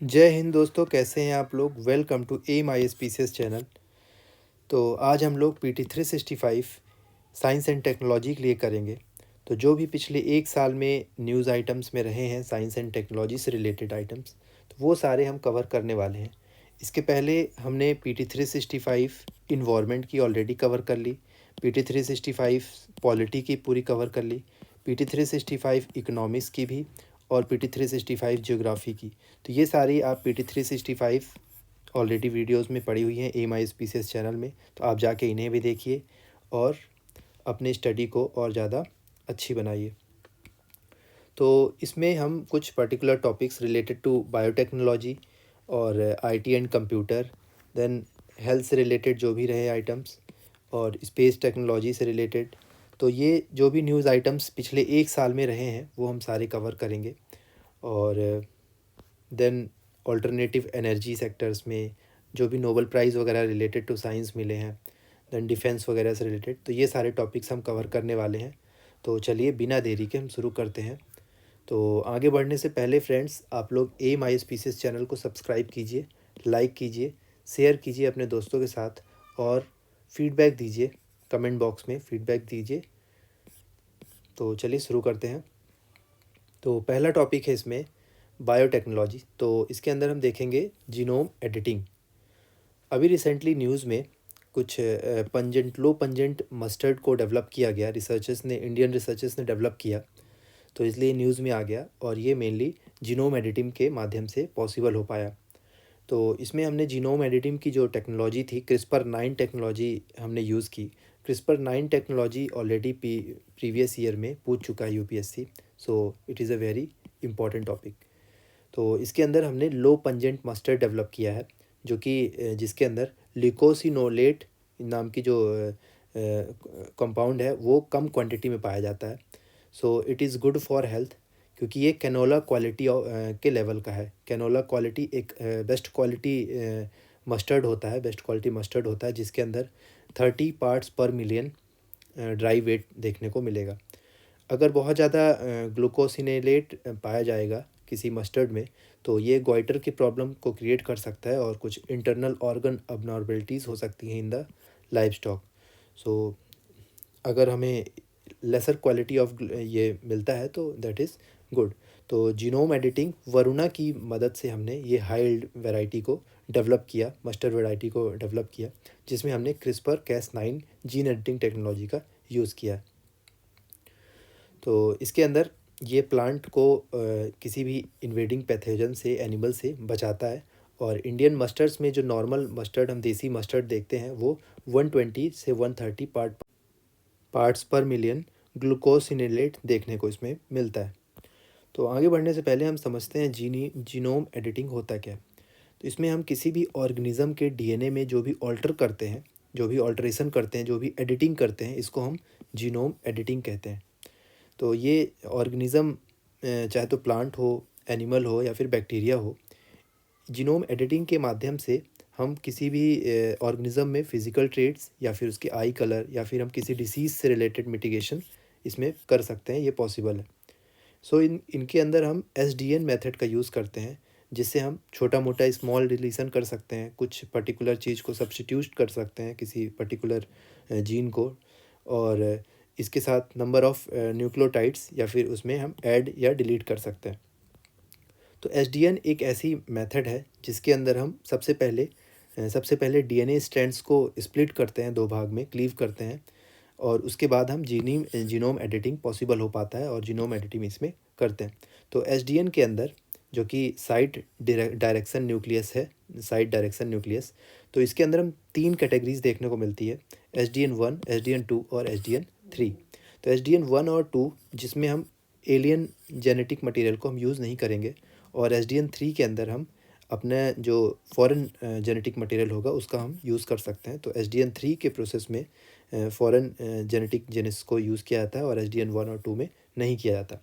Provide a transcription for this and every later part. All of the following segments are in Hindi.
जय हिंद दोस्तों, कैसे हैं आप लोग। Welcome to M I species channel. तो आज हम लोग PT 365 साइंस एंड टेक्नोलॉजी के लिए करेंगे। तो जो भी पिछले एक साल में न्यूज़ आइटम्स में रहे हैं साइंस एंड टेक्नोलॉजी से रिलेटेड आइटम्स, तो वो सारे हम कवर करने वाले हैं। इसके पहले हमने PT 365 इन्वायरमेंट की ऑलरेडी कवर कर ली, PT 365 पॉलिटी की पूरी कवर कर ली, PT 365 इकोनॉमिक्स की भी, और PT 365 जियोग्राफी की। तो ये सारी आप PT 365 ऑलरेडी वीडियोस में पड़ी हुई हैं एम आई स्पीसीएस चैनल में। तो आप जाके इन्हें भी देखिए और अपने स्टडी को और ज़्यादा अच्छी बनाइए। तो इसमें हम कुछ particular topics related to biotechnology और IT and computer, then health से रिलेटेड जो भी रहे आइटम्स, और स्पेस टेक्नोलॉजी से रिलेटेड, तो ये जो भी न्यूज़ आइटम्स पिछले एक साल में रहे हैं वो हम सारे कवर करेंगे। और देन ऑल्टरनेटिव एनर्जी सेक्टर्स में जो भी नोबेल प्राइज़ वगैरह रिलेटेड टू साइंस मिले हैं, देन डिफेंस वगैरह से रिलेटेड, तो ये सारे टॉपिक्स हम कवर करने वाले हैं। तो चलिए बिना देरी के हम शुरू करते हैं। तो आगे बढ़ने से पहले फ्रेंड्स, आप लोग एम आई स्पीसीज चैनल को सब्सक्राइब कीजिए, लाइक कीजिए, शेयर कीजिए अपने दोस्तों के साथ, और फीडबैक दीजिए, कमेंट बॉक्स में फीडबैक दीजिए। तो चलिए शुरू करते हैं। तो पहला टॉपिक है इसमें बायोटेक्नोलॉजी। तो इसके अंदर हम देखेंगे जीनोम एडिटिंग। अभी रिसेंटली न्यूज़ में कुछ लो पंजेंट मस्टर्ड को डेवलप किया गया, रिसर्चर्स ने, इंडियन रिसर्चर्स ने डेवलप किया, तो इसलिए न्यूज़ में आ गया, और ये मेनली जीनोम एडिटिंग के माध्यम से पॉसिबल हो पाया। तो इसमें हमने जीनोम एडिटिंग की जो टेक्नोलॉजी थी, CRISPR-9 टेक्नोलॉजी हमने यूज़ की। CRISPR-9 technology already previous year में पूछ चुका है UPSC, so it is a very important topic. तो इसके अंदर हमने लो पंजेंट मस्टर्ड डेवलप किया है, जो कि जिसके अंदर लिकोसिनोलेट नाम की जो कंपाउंड है वो कम क्वांटिटी में पाया जाता है। So it is good for health, क्योंकि ये कैनोला क्वालिटी के लेवल का है। कैनोला क्वालिटी एक बेस्ट क्वालिटी मस्टर्ड होता है, बेस्ट क्वालिटी मस्टर्ड होता है, जिसके अंदर 30 पार्ट्स पर मिलियन ड्राई वेट देखने को मिलेगा। अगर बहुत ज़्यादा ग्लूकोसिनेलेट पाया जाएगा किसी मस्टर्ड में, तो ये गोइटर की प्रॉब्लम को क्रिएट कर सकता है, और कुछ इंटरनल ऑर्गन अबनॉर्मलिटीज़ हो सकती हैं इन द लाइव स्टॉक। सो अगर हमें लेसर क्वालिटी ऑफ ये मिलता है तो दैट इज़ गुड। तो जीनोम एडिटिंग वरुणा की मदद से हमने ये हाइल्ड वैरायटी को डेवलप किया, मस्टर्ड वैरायटी को डेवलप किया, जिसमें हमने CRISPR-Cas9 जीन एडिटिंग टेक्नोलॉजी का यूज़ किया है। तो इसके अंदर ये प्लांट को किसी भी इन्वेडिंग पैथोजन से, एनिमल से बचाता है। और इंडियन मस्टर्ड्स में जो नॉर्मल मस्टर्ड, हम देसी मस्टर्ड देखते हैं, वो 120 से 130 पार्ट्स पर मिलियन ग्लूकोसिनेलेट देखने को इसमें मिलता है। तो आगे बढ़ने से पहले हम समझते हैं जीनोम एडिटिंग होता क्या है। तो इसमें हम किसी भी ऑर्गेनिज्म के डीएनए में जो भी ऑल्टर करते हैं, जो भी ऑल्ट्रेशन करते हैं, जो भी एडिटिंग करते हैं, इसको हम जीनोम एडिटिंग कहते हैं। तो ये ऑर्गेनिज़म चाहे तो प्लांट हो, एनिमल हो, या फिर बैक्टीरिया हो, जीनोम एडिटिंग के माध्यम से हम किसी भी ऑर्गेनिज़म में फिज़िकल ट्रेट्स, या फिर उसके आई कलर, या फिर हम किसी डिसीज़ से रिलेटेड मिटिगेशन इसमें कर सकते हैं, ये पॉसिबल है। सो इनके अंदर हम SDN मेथड का यूज़ करते हैं, जिससे हम छोटा मोटा स्मॉल डिलीशन कर सकते हैं, कुछ पर्टिकुलर चीज़ को सब्स्टिट्यूट कर सकते हैं, किसी पर्टिकुलर जीन को, और इसके साथ नंबर ऑफ़ न्यूक्लियोटाइड्स, या फिर उसमें हम ऐड या डिलीट कर सकते हैं। तो SDN एक ऐसी मेथड है जिसके अंदर हम सबसे पहले DNA स्ट्रैंड्स को स्प्लिट करते हैं, दो भाग में क्लीव करते हैं, और उसके बाद हम जीनोम एडिटिंग पॉसिबल हो पाता है, और जीनोम एडिटिंग इसमें करते हैं। तो SDN के अंदर, जो कि साइड डायरेक्शन न्यूक्लियस है, साइड डायरेक्शन न्यूक्लियस, तो इसके अंदर हम 3 कैटेगरीज देखने को मिलती है, SDN1, SDN2 और SDN3। तो SDN1 और 2, जिसमें हम एलियन जेनेटिक मटेरियल को हम यूज़ नहीं करेंगे, और SDN3 के अंदर हम अपना जो फॉरेन जेनेटिक मटेरियल होगा उसका हम यूज़ कर सकते हैं। तो SDN3 के प्रोसेस में फॉरेन जेनेटिक जेनिस को यूज़ किया जाता है, और SDN1 और 2 में नहीं किया जाता।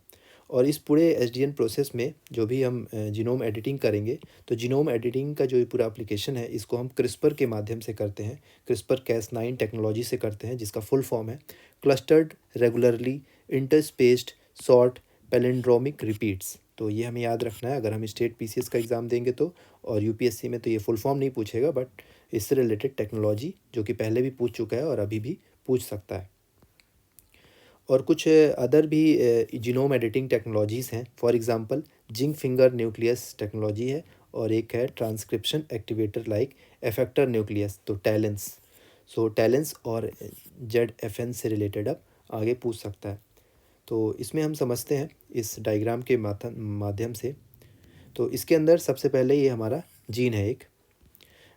और इस पूरे SDN प्रोसेस में जो भी हम जीनोम एडिटिंग करेंगे, तो जीनोम एडिटिंग का जो ये पूरा एप्लीकेशन है, इसको हम CRISPR के माध्यम से करते हैं, CRISPR-Cas9 टेक्नोलॉजी से करते हैं, जिसका फुल फॉर्म है clustered regularly interspaced short palindromic repeats. तो ये हमें याद रखना है अगर हम स्टेट पीसीएस का एग्ज़ाम देंगे तो। और यूपीएससी में तो ये फुल फॉर्म नहीं पूछेगा, बट इससे रिलेटेड टेक्नोलॉजी जो कि पहले भी पूछ चुका है और अभी भी पूछ सकता है। और कुछ अदर भी जीनोम एडिटिंग टेक्नोलॉजीज़ हैं। For example zinc finger nucleus technology है, और एक है transcription activator like effector nucleus, तो टैलेंस। सो टैलेंस और जेड-एफ-एन से रिलेटेड अब आगे पूछ सकता है। तो इसमें हम समझते हैं इस डायग्राम के माध्यम से। तो इसके अंदर सबसे पहले ये हमारा जीन है एक,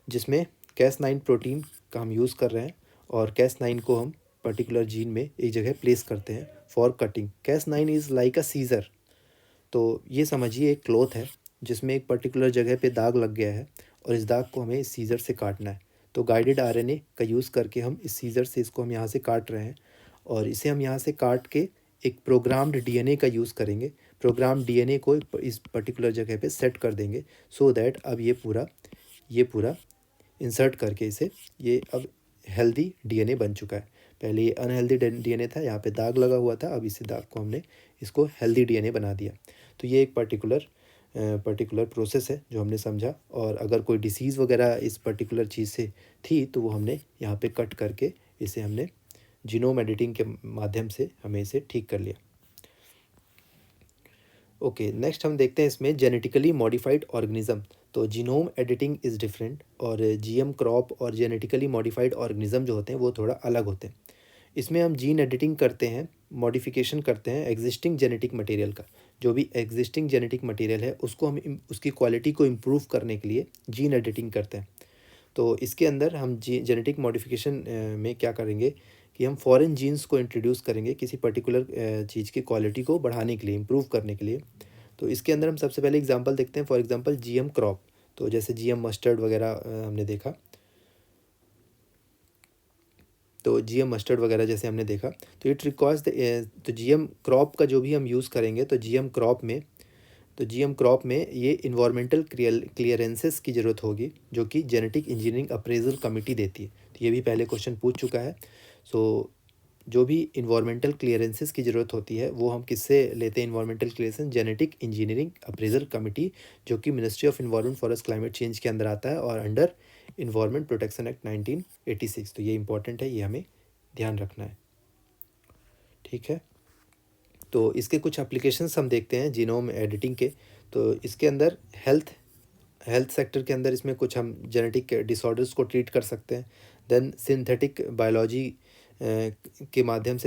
जिसमें Cas9 प्रोटीन का हम यूज़ कर रहे हैं, और Cas9 को हम पर्टिकुलर जीन में एक जगह प्लेस करते हैं for cutting. Cas9 is like a scissor. तो ये समझिए एक क्लॉथ है जिसमें एक पर्टिकुलर जगह पे दाग लग गया है, और इस दाग को हमें इस सीज़र से काटना है। तो गाइडेड आरएनए का यूज़ करके हम इस सीज़र से इसको हम यहाँ से काट रहे हैं, और इसे हम यहाँ से काट के एक प्रोग्राम्ड डीएनए का यूज़ करेंगे। प्रोग्राम डीएनए को इस पर्टिकुलर जगह पे सेट कर देंगे, सो दैट अब ये पूरा इंसर्ट करके इसे, ये अब हेल्दी डीएनए बन चुका है। पहले ये अनहेल्दी डीएनए था, यहाँ पे दाग लगा हुआ था, अब इसी दाग को हमने इसको हेल्दी डीएनए बना दिया। तो ये एक पर्टिकुलर प्रोसेस है जो हमने समझा। और अगर कोई डिसीज़ वगैरह इस पर्टिकुलर चीज़ से थी तो वो हमने यहाँ पे कट करके इसे हमने जीनोम एडिटिंग के माध्यम से हमें इसे ठीक कर लिया। ओके, नेक्स्ट हम देखते हैं इसमें जेनेटिकली मॉडिफाइड ऑर्गेनिज्म। तो जीनोम एडिटिंग इज़ डिफरेंट, और जीएम क्रॉप और जेनेटिकली मॉडिफाइड ऑर्गेनिज्म जो होते हैं वो थोड़ा अलग होते हैं। इसमें हम जीन एडिटिंग करते हैं, मॉडिफिकेशन करते हैं एग्जिस्टिंग जेनेटिक मटेरियल का। जो भी एग्जिस्टिंग जेनेटिक मटेरियल है उसको हम उसकी क्वालिटी को इम्प्रूव करने के लिए जीन एडिटिंग करते हैं। तो इसके अंदर हम जेनेटिक मॉडिफिकेशन में क्या करेंगे कि हम फॉरेन जीन्स को इंट्रोड्यूस करेंगे किसी पर्टिकुलर चीज़ की क्वालिटी को बढ़ाने के लिए, इम्प्रूव करने के लिए। तो इसके अंदर हम सबसे पहले एग्जांपल देखते हैं, फॉर एग्जांपल जीएम क्रॉप। तो जैसे जीएम मस्टर्ड वगैरह हमने देखा, तो जीएम मस्टर्ड वगैरह जैसे हमने देखा, तो इट रिक्वायर्स तो जीएम क्रॉप का जो भी हम यूज़ करेंगे, तो जीएम क्रॉप में ये इन्वायरमेंटल क्लियरेंसेस की ज़रूरत होगी, जो कि जेनेटिक इंजीनियरिंग अप्रेजल कमेटी देती है। तो ये भी पहले क्वेश्चन पूछ चुका है। सो जो भी इन्वायरमेंटल क्लियरेंसेस की ज़रूरत होती है वो हम किससे लेते हैं? Environmental clearance genetic engineering appraisal committee, जो कि ministry of environment forest climate change के अंदर आता है, और अंडर इन्वायरमेंट प्रोटेक्शन एक्ट 1986। तो ये इंपॉर्टेंट है, ये हमें ध्यान रखना है। ठीक है, तो इसके कुछ एप्लीकेशंस हम देखते हैं जीनोम एडिटिंग के। तो इसके अंदर हेल्थ सेक्टर के अंदर इसमें कुछ हम जेनेटिक डिसऑर्डर्स को ट्रीट कर सकते हैं। देन सिंथेटिक बायोलॉजी के माध्यम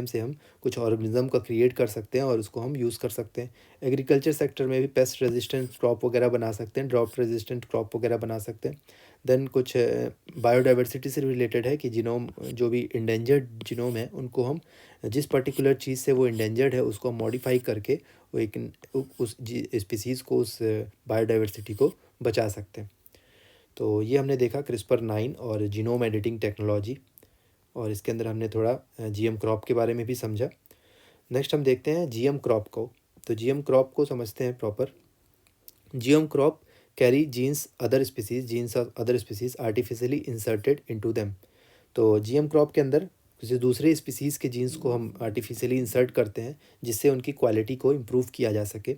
से हम कुछ ऑर्गेनिज्म का क्रिएट कर सकते हैं और उसको हम यूज़ कर सकते हैं। एग्रीकल्चर सेक्टर में भी पेस्ट रेजिस्टेंट क्रॉप वगैरह बना सकते हैं, ड्रॉप रेजिस्टेंट क्रॉप वगैरह बना सकते हैं। देन कुछ बायोडाइवर्सिटी से रिलेटेड है कि जीनोम, जो भी इंडेंजर्ड जीनोम है उनको हम जिस पर्टिकुलर चीज़ से वो इंडेंजर्ड है उसको मॉडिफाई करके वो एक उस स्पीसीज़ को, उस बायोडाइवर्सिटी को बचा सकते हैं। तो ये हमने देखा CRISPR-9 और जीनोम एडिटिंग टेक्नोलॉजी, और इसके अंदर हमने थोड़ा जीएम क्रॉप के बारे में भी समझा। नेक्स्ट हम देखते हैं जीएम क्रॉप को। तो जीएम क्रॉप को समझते हैं proper. GM crop carry jeans of other species artificially inserted into them. तो जीएम क्रॉप के अंदर किसी दूसरे स्पीसीज़ के जीन्स को हम आर्टिफिशियली इंसर्ट करते हैं जिससे उनकी क्वालिटी को इम्प्रूव किया जा सके।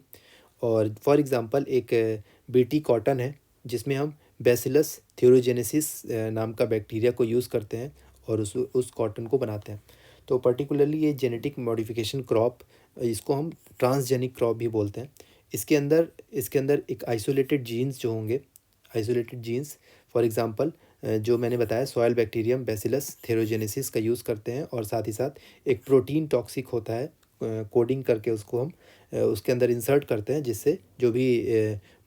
और फॉर एग्ज़ाम्पल एक बीटी कॉटन है जिसमें हम बैसिलस थ्यूरोजेनेसिस नाम का बैक्टीरिया को यूज़ करते हैं और उस कॉटन को बनाते हैं। तो पर्टिकुलरली ये जेनेटिक मॉडिफिकेशन क्रॉप, इसको हम ट्रांसजेनिक क्रॉप भी बोलते हैं। इसके अंदर एक आइसोलेटेड जीन्स जो होंगे, आइसोलेटेड जीन्स फॉर एग्ज़ाम्पल जो मैंने बताया सॉयल बैक्टीरियम बैसिलस थेरोजेनेसिस का यूज़ करते हैं, और साथ ही साथ एक प्रोटीन टॉक्सिक होता है, कोडिंग करके उसको हम उसके अंदर इंसर्ट करते हैं जिससे जो भी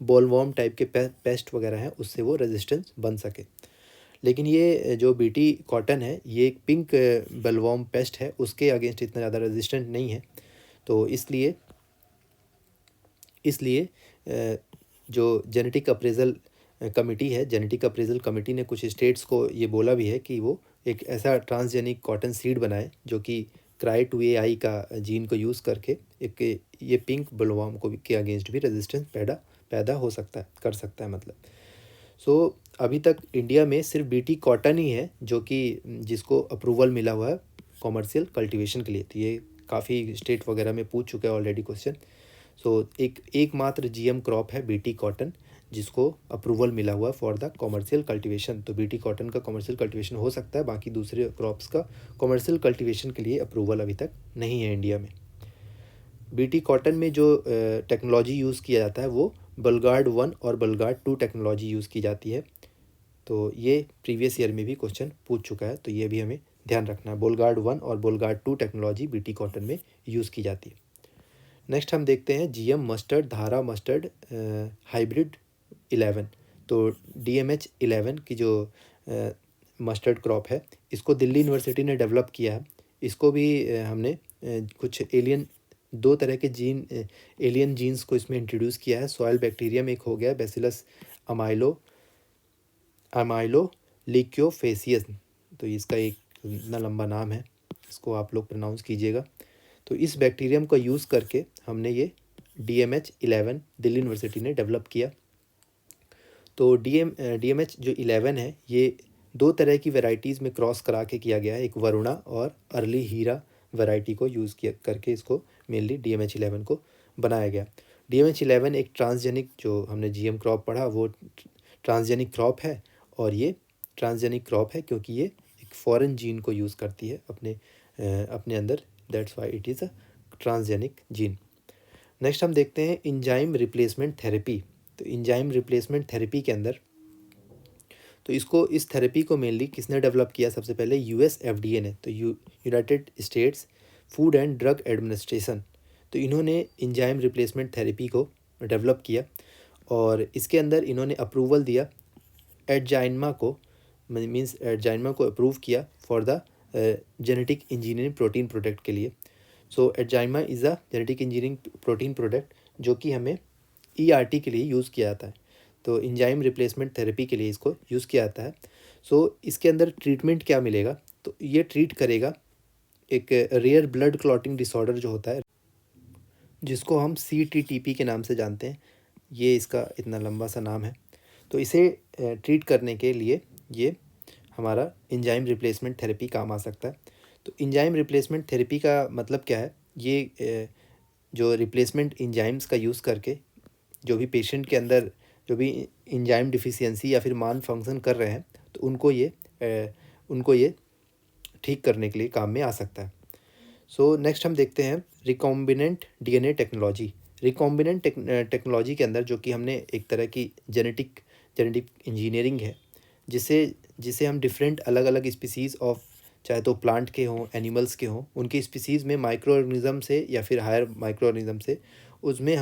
बॉलवॉर्म टाइप के पेस्ट वगैरह हैं उससे वो रेजिस्टेंस बन सके। लेकिन ये जो बीटी कॉटन है ये एक पिंक बॉलवॉर्म पेस्ट है, उसके अगेंस्ट इतना ज़्यादा रेजिस्टेंट नहीं है। तो इसलिए जो जेनेटिक अप्रेजल कमेटी ने कुछ स्टेट्स को ये बोला भी है कि वो एक ऐसा ट्रांसजेनिक कॉटन सीड बनाए जो कि Cry2AI का जीन को यूज़ करके एक ये पिंक बोलवर्म को के अगेंस्ट भी रेजिस्टेंस पैदा हो सकता है, कर सकता है मतलब। सो अभी तक इंडिया में सिर्फ बीटी कॉटन ही है जो कि जिसको अप्रूवल मिला हुआ है कॉमर्शियल कल्टीवेशन के लिए। तो ये काफ़ी स्टेट वगैरह में पूछ चुका है ऑलरेडी क्वेश्चन। सो एकमात्र जीएम क्रॉप है बीटी कॉटन, जिसको अप्रूवल मिला हुआ फॉर द कॉमर्शियल कल्टीवेशन। तो बीटी कॉटन का कॉमर्शियल कल्टीवेशन हो सकता है, बाकी दूसरे क्रॉप्स का कॉमर्शियल कल्टीवेशन के लिए अप्रूवल अभी तक नहीं है इंडिया में। बीटी कॉटन में जो टेक्नोलॉजी यूज़ किया जाता है वो बलगार्ड 1 और बलगार्ड 2 टेक्नोलॉजी यूज़ की जाती है। तो ये प्रीवियस ईयर में भी क्वेश्चन पूछ चुका है, तो ये भी हमें ध्यान रखना है। बोलगार्ड 1 और बोलगार्ड 2 टेक्नोलॉजी बीटी कॉटन में यूज़ की जाती है। नेक्स्ट हम देखते हैं जीएम मस्टर्ड धारा मस्टर्ड हाइब्रिड 11। तो DMH 11 की जो मस्टर्ड क्रॉप है, इसको दिल्ली यूनिवर्सिटी ने डेवलप किया है। इसको भी हमने कुछ दो तरह के एलियन जीन्स को इसमें इंट्रोड्यूस किया है। सॉयल बैक्टीरियम एक हो गया, बैसिलस अमाइलोलिक्योफेसियस, तो इसका एक इतना लंबा नाम है, इसको आप लोग प्रोनाउंस कीजिएगा। तो इस बैक्टीरियम का यूज़ करके हमने ये DMH 11 दिल्ली यूनिवर्सिटी ने डेवलप किया। तो DMH जो 11 है, ये दो तरह की वैरायटीज़ में क्रॉस करा के किया गया है। एक वरुणा और अर्ली हीरा वैरायटी को यूज़ किया करके इसको मेनली DMH 11 को बनाया गया। DMH 11 एक ट्रांसजेनिक, जो हमने GM क्रॉप पढ़ा वो ट्रांसजेनिक क्रॉप है, और ये ट्रांसजेनिक क्रॉप है क्योंकि ये एक फॉरेन जीन को यूज़ करती है अपने अंदर, that's why it is a transgenic gene. Next हम देखते हैं इंजाइम रिप्लेसमेंट थेरेपी। तो इंजाइम रिप्लेसमेंट थेरेपी के अंदर, तो इस थेरेपी को मेनली किसने डेवलप किया? सबसे पहले US FDA ने, तो United states food and drug administration, तो इन्होंने इंजाइम रिप्लेसमेंट थेरेपी को डेवलप किया, और इसके अंदर इन्होंने अप्रूवल दिया एडजाइनमा को, मीन्स एडजाइनमा को अप्रूव किया for the genetic engineering protein product के लिए। So Adzynma is a genetic engineering protein product जो कि हमें ERT के लिए यूज़ किया जाता है। तो इंजाइम रिप्लेसमेंट थेरेपी के लिए इसको यूज़ किया जाता है। सो इसके अंदर ट्रीटमेंट क्या मिलेगा? तो ये ट्रीट करेगा एक रेयर ब्लड क्लॉटिंग डिसऑर्डर जो होता है, जिसको हम CTTP के नाम से जानते हैं। ये इसका इतना लंबा सा नाम है। तो इसे ट्रीट करने के लिए ये हमारा इंजाइम रिप्लेसमेंट थेरेपी काम आ सकता है। तो इंजाइम रिप्लेसमेंट थेरेपी का मतलब क्या है? ये जो रिप्लेसमेंट इंजाइम्स का यूज़ करके जो भी पेशेंट के अंदर जो भी इंजाइम डिफिशियंसी या फिर मान फंक्शन कर रहे हैं, तो उनको ये ठीक करने के लिए काम में आ सकता है। सो नेक्स्ट हम देखते हैं recombinant DNA technology. Recombinant technology के अंदर जो कि हमने एक तरह की जेनेटिक इंजीनियरिंग है, जिसे हम डिफरेंट अलग अलग स्पीसीज़ ऑफ, चाहे तो प्लांट के हों एनिमल्स के हों, उनकी स्पीसीज़ में माइक्रो ऑर्गेनिज्म से या फिर हायर माइक्रो ऑर्गेनिज्म से उसमें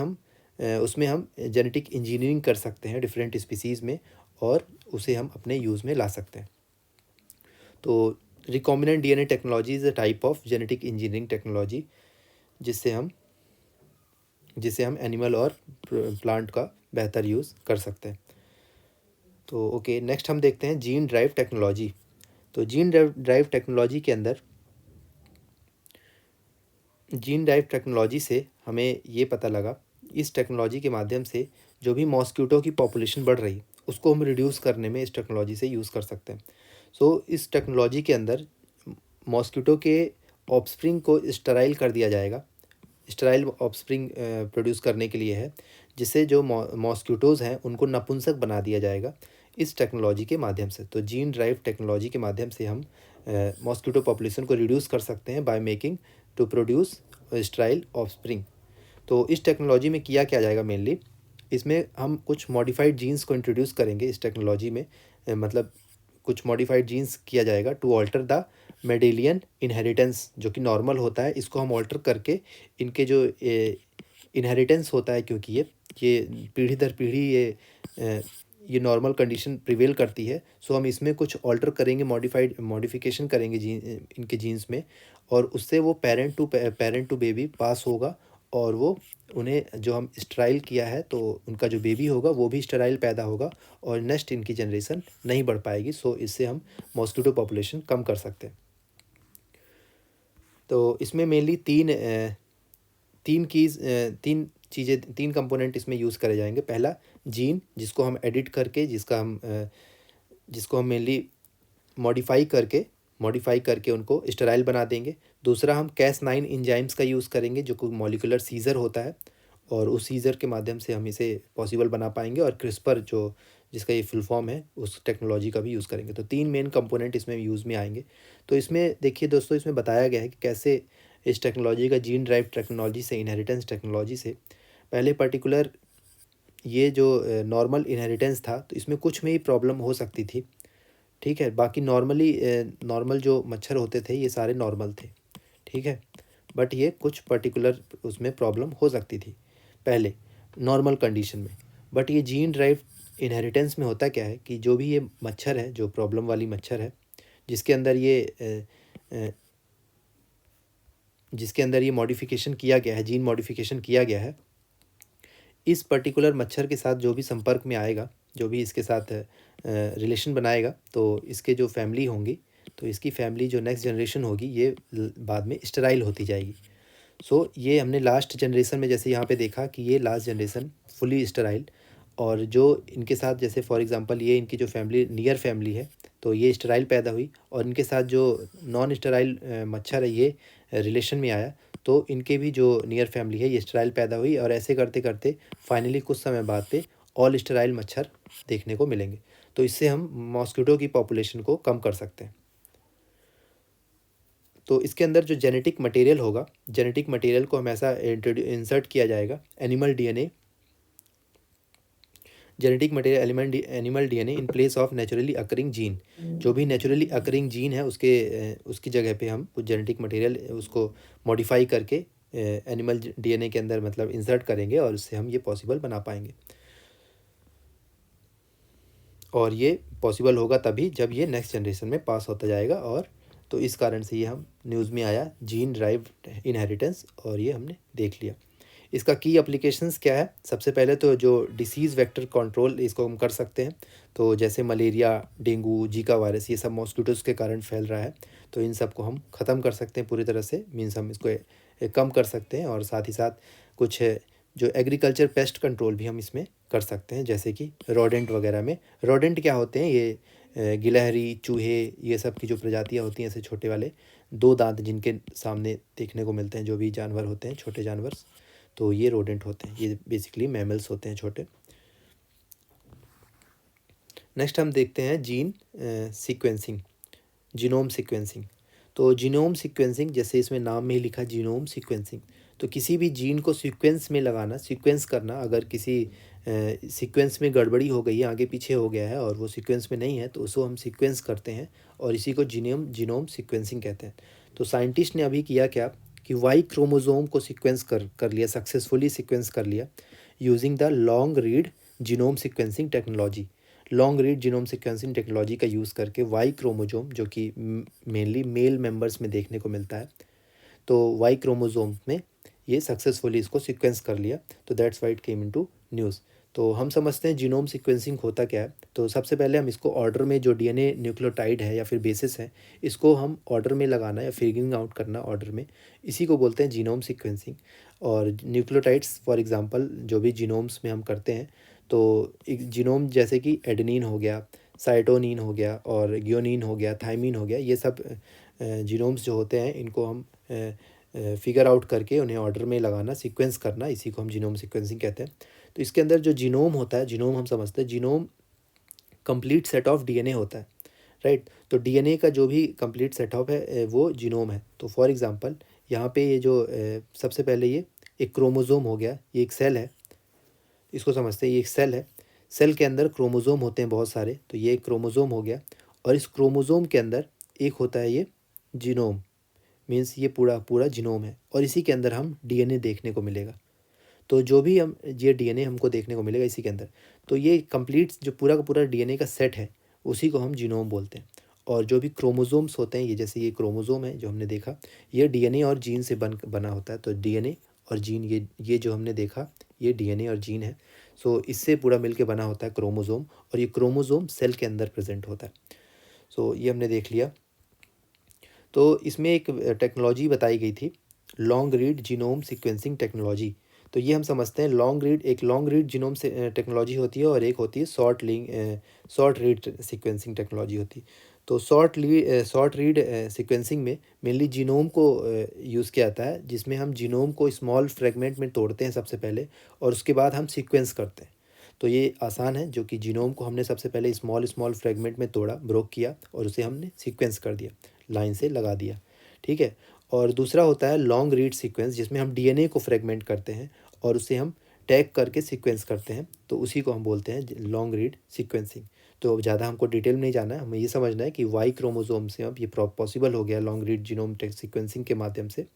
हम जेनेटिक इंजीनियरिंग कर सकते हैं डिफरेंट स्पीसीज़ में, और उसे हम अपने यूज़ में ला सकते हैं। तो recombinant DNA technology is a type of genetic engineering technology जिससे हम एनिमल और प्लांट का बेहतर यूज़ कर सकते हैं। तो ओके, नेक्स्ट हम देखते हैं जीन ड्राइव टेक्नोलॉजी। तो जीन ड्राइव टेक्नोलॉजी के अंदर, जीन ड्राइव टेक्नोलॉजी से हमें ये पता लगा, इस टेक्नोलॉजी के माध्यम से जो भी मॉस्क्यूटो की पॉपुलेशन बढ़ रही उसको हम रिड्यूस करने में इस टेक्नोलॉजी से यूज़ कर सकते हैं। सो इस टेक्नोलॉजी के अंदर मॉस्क्यूटो के ऑफस्प्रिंग को स्टराइल कर दिया जाएगा। स्टराइल ऑफस्प्रिंग प्रोड्यूस करने के लिए है, जिससे जो मॉस्क्यूटोज़ हैं उनको नपुंसक बना दिया जाएगा इस टेक्नोलॉजी के माध्यम से। तो जीन ड्राइव टेक्नोलॉजी के माध्यम से हम मॉस्क्यूटो पॉपुलेशन को रिड्यूस कर सकते हैं by making to produce sterile offspring. तो इस टेक्नोलॉजी में किया क्या जाएगा? मेनली इसमें हम कुछ मॉडिफाइड जीन्स को इंट्रोड्यूस करेंगे इस टेक्नोलॉजी में, मतलब कुछ मॉडिफाइड जीन्स किया जाएगा to alter the Mendelian inheritance, जो कि नॉर्मल होता है, इसको हम ऑल्टर करके इनके जो इनहेरिटेंस होता है, क्योंकि ये पीढ़ी दर पीढ़ी ये नॉर्मल कंडीशन प्रिवेल करती है। सो हम इसमें कुछ ऑल्टर करेंगे, मॉडिफिकेशन करेंगे इनके जीन्स में, और उससे वो पेरेंट टू बेबी पास होगा, और वो उन्हें जो हम स्टराइल किया है तो उनका जो बेबी होगा वो भी स्टराइल पैदा होगा, और नेक्स्ट इनकी जनरेशन नहीं बढ़ पाएगी। सो इससे हम मॉस्क्यूटो पॉपुलेशन कम कर सकते हैं। तो इसमें मेनली तीन कंपोनेंट इसमें यूज़ करे जाएंगे। पहला जीन, जिसको हम एडिट करके, जिसको हम मेनली मॉडिफाई करके उनको स्टेराइल बना देंगे। दूसरा हम Cas9 इंजाइम्स का यूज़ करेंगे, जो कोई मॉलिक्यूलर सीजर होता है, और उस सीज़र के माध्यम से हम इसे पॉसिबल बना पाएंगे, और क्रिस्पर जो जिसका ये फुल फॉर्म है उस टेक्नोलॉजी का भी यूज़ करेंगे। तो 3 मेन कंपोनेंट इसमें यूज़ में आएंगे। तो इसमें देखिए दोस्तों, इसमें बताया गया है कि कैसे इस टेक्नोलॉजी का जीन ड्राइव टेक्नोलॉजी से, इनहेरिटेंस टेक्नोलॉजी से, पहले पर्टिकुलर ये जो नॉर्मल इनहेरिटेंस था तो इसमें कुछ में ही प्रॉब्लम हो सकती थी, ठीक है। बाकी नॉर्मल जो मच्छर होते थे ये सारे नॉर्मल थे, ठीक है। बट ये कुछ पर्टिकुलर उसमें प्रॉब्लम हो सकती थी पहले नॉर्मल कंडीशन में। बट ये जीन ड्राइव इनहेरिटेंस में होता क्या है कि जो भी ये मच्छर है, जो प्रॉब्लम वाली मच्छर है, जिसके अंदर ये मॉडिफिकेशन किया गया है, जीन मॉडिफिकेशन किया गया है, इस पर्टिकुलर मच्छर के साथ जो भी संपर्क में आएगा, जो भी इसके साथ रिलेशन बनाएगा, तो इसके जो फैमिली होंगी, तो इसकी फैमिली जो नेक्स्ट जनरेशन होगी ये बाद में स्टेराइल होती जाएगी। सो ये हमने लास्ट जनरेशन में जैसे यहाँ पे देखा कि ये लास्ट जनरेशन फुली स्टेराइल, और जो इनके साथ जैसे फॉर एग्जांपल ये इनकी जो फैमिली नियर फैमिली है तो ये स्टेराइल पैदा हुई, और इनके साथ जो नॉन स्टेराइल मच्छर है ये रिलेशन में आया, तो इनके भी जो नियर फैमिली है ये स्टेराइल पैदा हुई, और ऐसे करते करते फाइनली कुछ समय बाद पे ऑल स्टेराइल मच्छर देखने को मिलेंगे। तो इससे हम मॉस्किटो की पॉपुलेशन को कम कर सकते हैं। तो इसके अंदर जो जेनेटिक मटेरियल होगा, जेनेटिक मटेरियल को हमेशा इंसर्ट किया जाएगा animal DNA, genetic material animal DNA in place of naturally occurring gene. जो भी नेचुरली अकरिंग जीन है उसकी जगह पे हम कुछ जेनेटिक मटेरियल उसको मॉडिफाई करके एनिमल डीएनए के अंदर मतलब इंसर्ट करेंगे, और उससे हम ये पॉसिबल बना पाएंगे। और ये पॉसिबल होगा तभी जब ये नेक्स्ट जनरेशन में पास होता जाएगा। और तो इस कारण से ये हम न्यूज़ में आया जीन ड्राइव इनहेरिटेंस, और ये हमने देख लिया। इसका की एप्लीकेशंस क्या है? सबसे पहले तो जो डिसीज़ वेक्टर कंट्रोल इसको हम कर सकते हैं। तो जैसे मलेरिया, डेंगू, जीका वायरस, ये सब मॉस्किटोज़ के कारण फैल रहा है, तो इन सब को हम ख़त्म कर सकते हैं पूरी तरह से, मीन्स हम इसको कम कर सकते हैं। और साथ ही साथ कुछ जो एग्रीकल्चर पेस्ट कंट्रोल भी हम इसमें कर सकते हैं, जैसे कि रोडेंट वगैरह में। रोडेंट क्या होते हैं? ये गिलहरी, चूहे, ये सब की जो प्रजातियाँ होती हैं ऐसे छोटे वाले 2 दांत जिनके सामने देखने को मिलते हैं, जो भी जानवर होते हैं छोटे जानवर, तो ये रोडेंट होते हैं। ये बेसिकली मैमल्स होते हैं छोटे। नेक्स्ट हम देखते हैं जीन सीक्वेंसिंग, जीनोम सीक्वेंसिंग। तो जीनोम सीक्वेंसिंग जैसे इसमें नाम में ही लिखा जीनोम सीक्वेंसिंग, तो किसी भी जीन को सीक्वेंस में लगाना, सीक्वेंस करना। अगर किसी सीक्वेंस में गड़बड़ी हो गई है, आगे पीछे हो गया है और वो सीक्वेंस में नहीं है, तो उसको हम सीक्वेंस करते हैं, और इसी को जीनोम सीक्वेंसिंग कहते हैं। तो साइंटिस्ट ने अभी किया क्या कि वाई क्रोमोज़ोम को सीक्वेंस कर लिया, सक्सेसफुली सीक्वेंस कर लिया using the long read genome sequencing technology. Long read genome sequencing technology का यूज़ करके वाई क्रोमोजोम, जो कि मेनली मेल मेंबर्स में देखने को मिलता है, तो वाई क्रोमोजोम में ये सक्सेसफुली इसको सीक्वेंस कर लिया। तो that's why it came into news. तो हम समझते हैं जीनोम सीक्वेंसिंग होता क्या है। तो सबसे पहले हम इसको ऑर्डर में, जो डीएनए न्यूक्लियोटाइड है या फिर बेसिस है, इसको हम ऑर्डर में लगाना या फिगरिंग आउट करना ऑर्डर में, इसी को बोलते हैं जीनोम सीक्वेंसिंग। और न्यूक्लियोटाइड्स फॉर एग्जांपल जो भी जीनोम्स में हम करते हैं, तो एक जीनोम जैसे कि एडेनिन हो गया, साइटोनिन हो गया, और ग्योनिन हो गया, थाइमिन हो गया, ये सब जीनोम्स जो होते हैं इनको हम फिगर आउट करके उन्हें ऑर्डर में लगाना, सीक्वेंस करना, इसी को हम जीनोम सीक्वेंसिंग कहते हैं। तो इसके अंदर जो जीनोम होता है, जीनोम हम समझते हैं genome complete set of DNA होता है, राइट। तो डीएनए का जो भी कंप्लीट सेट ऑफ है वो जीनोम है। तो फॉर एग्जांपल यहाँ पे ये जो सबसे पहले ये एक क्रोमोज़ोम हो गया, ये एक सेल है, इसको समझते हैं, ये एक सेल है। सेल के अंदर क्रोमोज़ोम होते हैं बहुत सारे, तो ये एक क्रोमोज़ोम हो गया, और इस क्रोमोज़ोम के अंदर एक होता है ये जीनोम, मीन्स ये पूरा पूरा जीनोम है, और इसी के अंदर हम डीएनए देखने को मिलेगा। तो जो भी हम ये डीएनए हमको देखने को मिलेगा इसी के अंदर, तो ये कंप्लीट जो पूरा का पूरा डीएनए का सेट है उसी को हम जीनोम बोलते हैं। और जो भी क्रोमोज़ोम्स होते हैं, ये जैसे ये क्रोमोज़ोम है जो हमने देखा, ये डीएनए और जीन से बना होता है। तो डीएनए और जीन, ये जो हमने देखा, ये डीएनए और जीन है। सो इससे पूरा मिलके बना होता है क्रोमोज़ोम, और ये क्रोमोज़ोम सेल के अंदर प्रेजेंट होता है। सो ये हमने देख लिया। तो इसमें एक टेक्नोलॉजी बताई गई थी, long read genome sequencing technology. तो ये हम समझते हैं एक लॉन्ग रीड जीनोम से टेक्नोलॉजी होती है, और एक होती है शॉर्ट रीड सीक्वेंसिंग टेक्नोलॉजी होती है। तो शॉर्ट रीड सीक्वेंसिंग में मेनली जीनोम को यूज़ किया जाता है, जिसमें हम जीनोम को स्मॉल फ्रेगमेंट में तोड़ते हैं सबसे पहले, और उसके बाद हम सीक्वेंस करते हैं। तो ये आसान है, जो कि जीनोम को हमने सबसे पहले स्मॉल स्मॉल फ्रेगमेंट में तोड़ा, ब्रोक किया, और उसे हमने सीक्वेंस कर दिया, लाइन से लगा दिया, ठीक है। और दूसरा होता है लॉन्ग रीड सीक्वेंस, जिसमें हम डीएनए को फ्रेगमेंट करते हैं और उसे हम टैग करके सीक्वेंस करते हैं, तो उसी को हम बोलते हैं लॉन्ग रीड सीक्वेंसिंग। तो ज़्यादा हमको डिटेल में नहीं जाना है, हमें ये समझना है कि वाई क्रोमोसोम से अब ये पॉसिबल हो गया लॉन्ग रीड जीनोम सीक्वेंसिंग के माध्यम से।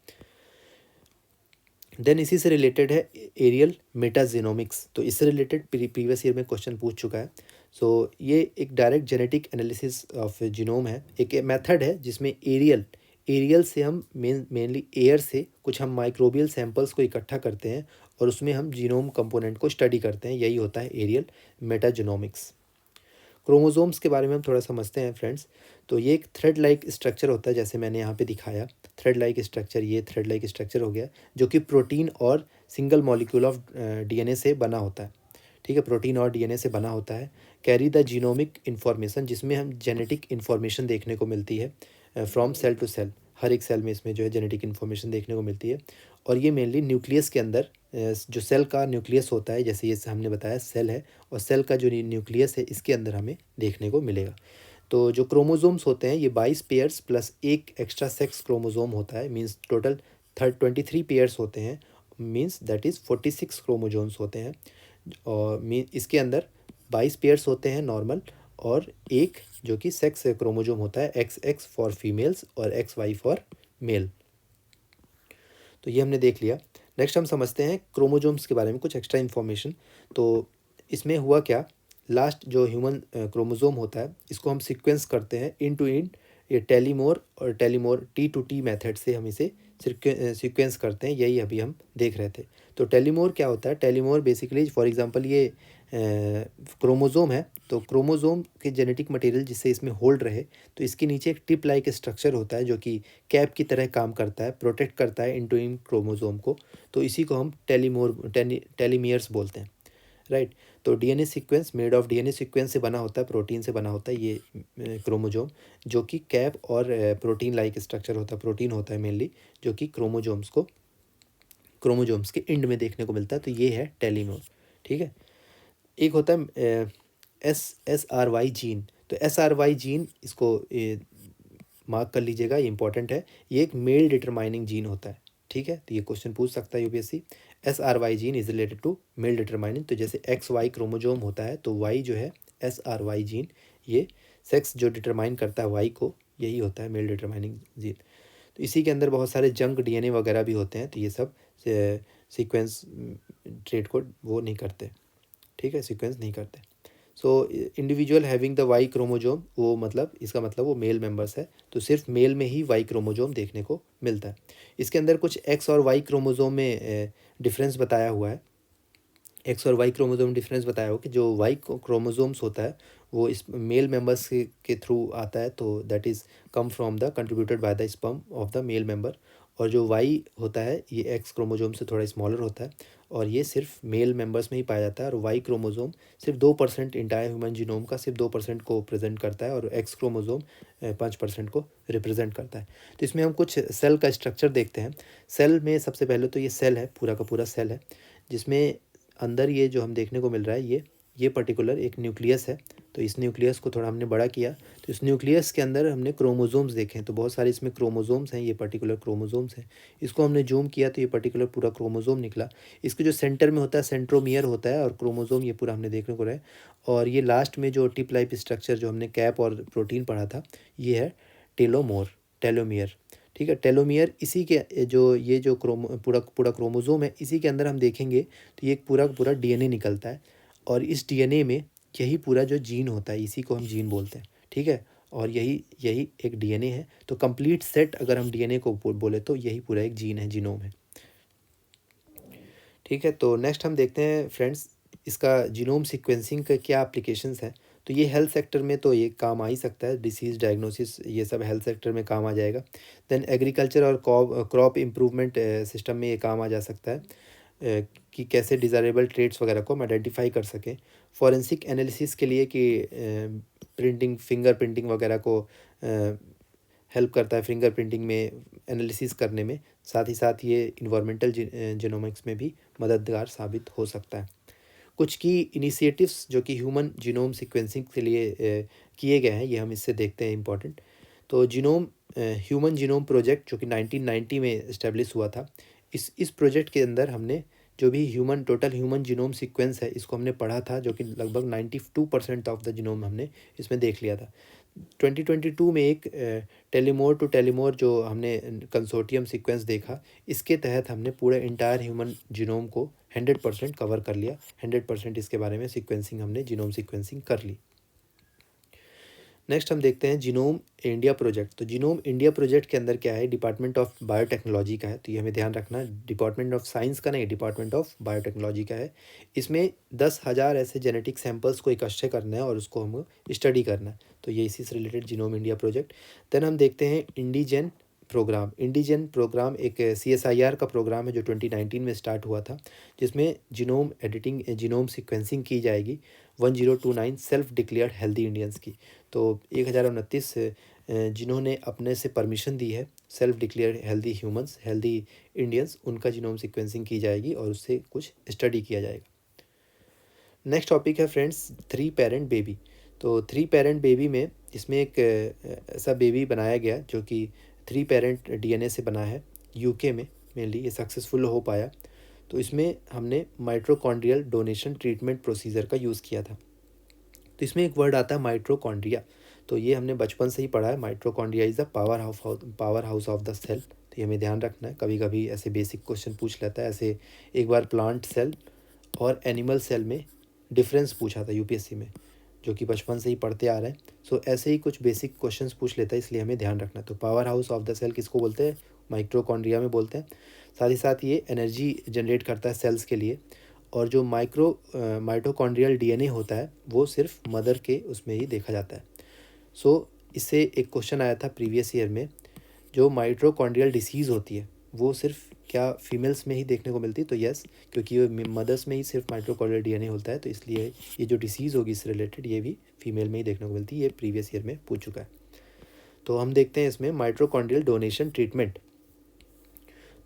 देन इसी से रिलेटेड है एरियल मेटाजीनोमिक्स। तो इससे रिलेटेड प्रीवियस ईयर में क्वेश्चन पूछ चुका है। सो ये एक direct genetic analysis of genome है, एक मेथड है जिसमें एरियल से हम मेनली एयर से कुछ हम माइक्रोबियल सैंपल्स को इकट्ठा करते हैं और उसमें हम जीनोम कंपोनेंट को स्टडी करते हैं, यही होता है एरियल मेटाजीनोमिक्स। क्रोमोसोम्स के बारे में हम थोड़ा समझते हैं फ्रेंड्स। तो ये एक थ्रेड लाइक स्ट्रक्चर होता है, जैसे मैंने यहाँ पे दिखाया थ्रेड लाइक स्ट्रक्चर, ये थ्रेड लाइक स्ट्रक्चर हो गया, जो कि प्रोटीन और सिंगल मॉलिक्यूल ऑफ डीएनए से बना होता है, ठीक है। प्रोटीन और डीएनए से बना होता है। कैरी द जीनोमिक इन्फॉर्मेशन, जिसमें हम जेनेटिक इन्फॉर्मेशन देखने को मिलती है फ्रॉम सेल टू सेल, हर एक सेल में इसमें जो है जेनेटिक इन्फॉर्मेशन देखने को मिलती है। और ये मेनली न्यूक्लियस के अंदर जो सेल का न्यूक्लियस होता है, जैसे ये हमने बताया सेल है, और सेल का जो न्यूक्लियस है इसके अंदर हमें देखने को मिलेगा। तो जो क्रोमोसोम्स होते हैं ये 22 पेयर्स प्लस एक एक्स्ट्रा सेक्स क्रोमोसोम होता है, मीन्स टोटल 23 पेयर्स होते हैं, मीन्स दैट इज़ 46 क्रोमोसोम्स होते हैं। और इसके अंदर 22 पेयर्स होते हैं नॉर्मल, और एक जो कि सेक्स क्रोमोसोम होता है, XX फॉर फीमेल्स और XY फॉर मेल। तो ये हमने देख लिया। नेक्स्ट हम समझते हैं क्रोमोसोम्स के बारे में कुछ एक्स्ट्रा इन्फॉर्मेशन। तो इसमें हुआ क्या, लास्ट जो ह्यूमन क्रोमोसोम होता है इसको हम सीक्वेंस करते हैं इन टू इन, ये टेलीमोर और टेलीमोर T2T मेथड से हम इसे सीक्वेंस करते हैं, यही अभी हम देख रहे थे। तो टेलीमोर क्या होता है, टेलीमोर बेसिकली फॉर एग्जांपल ये क्रोमोसोम है, तो क्रोमोसोम के जेनेटिक मटेरियल जिससे इसमें होल्ड रहे, तो इसके नीचे एक टिप लाइक स्ट्रक्चर होता है जो कि कैप की तरह काम करता है, प्रोटेक्ट करता है इन टू इन क्रोमोसोम को। तो इसी को हम टेलीमियर्स बोलते हैं, राइट। तो DNA sequence made of DNA sequence से बना होता है, प्रोटीन से बना होता है ये क्रोमोसोम, जो कि कैप और प्रोटीन लाइक स्ट्रक्चर होता है, प्रोटीन होता है मेनली, जो कि क्रोमोसोम्स के एंड में देखने को मिलता है। तो ये है टेलीमोर, ठीक है। एक होता है SRY जीन। तो SRY जीन, इसको मार्क कर लीजिएगा, ये इंपॉर्टेंट है। ये एक मेल डिटरमाइनिंग जीन होता है, ठीक है। तो ये क्वेश्चन पूछ सकता है UPSC. SRY gene is related to male determining. तो जैसे XY क्रोमोसोम होता है, तो Y जो है SRY जीन, ये सेक्स जो डिटरमाइन करता है Y को, यही होता है मेल डिटरमाइनिंग जीन। तो इसी के अंदर बहुत सारे जंक डीएनए वगैरह भी होते हैं, तो ये सब सीक्वेंस ट्रेट को वो नहीं करते, ठीक है, सीक्वेंस नहीं करते। So individual having the Y chromosome, वो मतलब इसका मतलब वो मेल मेंबर्स है, तो सिर्फ मेल में ही वाई क्रोमोजोम देखने को मिलता है। इसके अंदर कुछ एक्स और वाई क्रोमोजोम में डिफरेंस बताया हुआ है, एक्स और वाई क्रोमोजोम डिफरेंस बताया हो कि जो वाई क्रोमोजोम्स होता है वो इस मेल मेंबर्स के थ्रू आता है, तो that is come from the contributed by the sperm of the male member. और जो वाई होता है ये एक्स क्रोमोजोम से थोड़ा स्मॉलर होता है, और ये सिर्फ मेल मेंबर्स में ही पाया जाता है। और वाई क्रोमोजोम सिर्फ 2% इंटायर ह्यूमन जीनोम का सिर्फ 2% को प्रेजेंट करता है, और एक्स क्रोमोजोम 5% को रिप्रेजेंट करता है। तो इसमें हम कुछ सेल का स्ट्रक्चर देखते हैं। सेल में सबसे पहले तो ये सेल है, पूरा का पूरा सेल है, जिसमें अंदर ये जो हम देखने को मिल रहा है ये पर्टिकुलर एक न्यूक्लियस है। तो इस न्यूक्लियस को थोड़ा हमने बड़ा किया, तो इस न्यूक्लियस के अंदर हमने क्रोमोसोम्स देखे, तो बहुत सारे इसमें क्रोमोसोम्स हैं, ये पर्टिकुलर क्रोमोसोम्स हैं। इसको हमने जूम किया तो ये पर्टिकुलर पूरा क्रोमोसोम निकला। इसके जो सेंटर में होता है सेंट्रोमियर होता है, और क्रोमोसोम ये पूरा हमने देखने को रहा है। और ये लास्ट में जो टिप लाइप स्ट्रक्चर जो हमने कैप और प्रोटीन पढ़ा था, ये है टेलोमियर, ठीक है। टेलोमियर इसी के जो ये जो पूरा क्रोमोसोम है, इसी के अंदर हम देखेंगे तो ये एक पूरा डीएनए निकलता है, और इस डीएनए में यही पूरा जो जीन होता है, इसी को हम जीन बोलते हैं, ठीक है। और यही एक डीएनए है। तो कंप्लीट सेट अगर हम डीएनए को बोले तो यही पूरा एक जीन है, जीनोम है, ठीक है। तो नेक्स्ट हम देखते हैं फ्रेंड्स, इसका जीनोम सीक्वेंसिंग का क्या एप्लीकेशंस हैं। तो ये हेल्थ सेक्टर में तो ये काम आ ही सकता है, डिसीज़ डायग्नोसिस ये सब हेल्थ सेक्टर में काम आ जाएगा। देन एग्रीकल्चर और क्रॉप इम्प्रूवमेंट सिस्टम में ये काम आ जा सकता है, कि कैसे डिज़ायरेबल ट्रेट्स वगैरह को हम आइडेंटिफाई कर सकें। फॉरेंसिक एनालिसिस के लिए कि प्रिंटिंग, फिंगर प्रिंटिंग वगैरह को हेल्प करता है, फिंगर प्रिंटिंग में एनालिसिस करने में। साथ ही साथ ये इन्वायरमेंटल जीनोमिक्स में भी मददगार साबित हो सकता है। कुछ की इनिशिएटिव्स जो कि ह्यूमन जीनोम सीक्वेंसिंग के लिए किए गए हैं, ये हम इससे देखते हैं इम्पोर्टेंट। तो ह्यूमन जीनोम प्रोजेक्ट जो कि 1990 में इस्टेब्लिश हुआ था, इस प्रोजेक्ट के अंदर हमने जो भी टोटल ह्यूमन जीनोम सीक्वेंस है, इसको हमने पढ़ा था, जो कि लगभग 92% ऑफ द जीनोम हमने इसमें देख लिया था। 2022 में एक टेलीमोर टू टेलीमोर जो हमने कंसोर्टियम सीक्वेंस देखा, इसके तहत हमने पूरे इंटायर ह्यूमन जीनोम को 100% कवर कर लिया। 100% इसके बारे में सीक्वेंसिंग हमने जीनोम सीक्वेंसिंग कर ली। नेक्स्ट हम देखते हैं जीनोम इंडिया प्रोजेक्ट। तो जीनोम इंडिया प्रोजेक्ट के अंदर क्या है, डिपार्टमेंट ऑफ बायोटेक्नोलॉजी का है, तो ये हमें ध्यान रखना है, डिपार्टमेंट ऑफ साइंस का नहीं, डिपार्टमेंट ऑफ बायोटेक्नोलॉजी का है। इसमें 10,000 ऐसे जेनेटिक सैंपल्स को इकट्ठे करना है और उसको हम स्टडी करना है। तो ये इसी से related genome India project. Then हम देखते हैं इंडिजन प्रोग्राम। इंडिजन प्रोग्राम एक CSIR का प्रोग्राम है जो 2019 में स्टार्ट हुआ था, जिसमें जीनोम एडिटिंग, जीनोम सीक्वेंसिंग की जाएगी 1029 सेल्फ डिक्लेयर्ड हेल्दी इंडियंस की। तो 1029 जिन्होंने अपने से परमिशन दी है, self declare healthy humans, healthy Indians, उनका जीनोम सीक्वेंसिंग की जाएगी और उससे कुछ स्टडी किया जाएगा। नेक्स्ट टॉपिक है फ्रेंड्स, 3 पेरेंट बेबी। तो 3 पेरेंट बेबी में इसमें एक ऐसा बेबी बनाया गया जो कि 3 पेरेंट DNA से बना है, UK में मेनली ये सक्सेसफुल हो पाया। तो इसमें हमने माइट्रोकॉन्ड्रियल डोनेशन ट्रीटमेंट प्रोसीजर का यूज़ किया था। तो इसमें एक वर्ड आता है माइट्रोकॉन्ड्रिया, तो ये हमने बचपन से ही पढ़ा है। Mitochondria is the power house of the cell. तो ये हमें ध्यान रखना है, कभी कभी ऐसे बेसिक क्वेश्चन पूछ लेता है। ऐसे एक बार प्लांट सेल और एनिमल सेल में डिफरेंस पूछा था UPSC में, जो कि बचपन से ही पढ़ते आ रहे हैं। सो ऐसे ही कुछ बेसिक क्वेश्चंस पूछ लेता है, इसलिए हमें ध्यान रखना है। तो power house of the cell किसको बोलते हैं, माइट्रोकॉन्ड्रिया में बोलते हैं। साथ ही साथ ये एनर्जी जनरेट करता है सेल्स के लिए। और जो माइटोकॉन्ड्रियल DNA होता है, वो सिर्फ मदर के उसमें ही देखा जाता है। सो इससे एक क्वेश्चन आया था प्रीवियस ईयर में, जो माइटोकॉन्ड्रियल डिसीज़ होती है वो सिर्फ क्या फीमेल्स में ही देखने को मिलती है? तो यस, क्योंकि ये मदर्स में ही सिर्फ माइटोकॉन्ड्रियल DNA होता है, तो इसलिए ये जो डिसीज़ होगी इससे रिलेटेड, ये भी फीमेल में ही देखने को मिलती है। ये प्रीवियस ईयर में पूछ चुका है। तो हम देखते हैं इसमें माइटोकॉन्ड्रियल डोनेशन ट्रीटमेंट।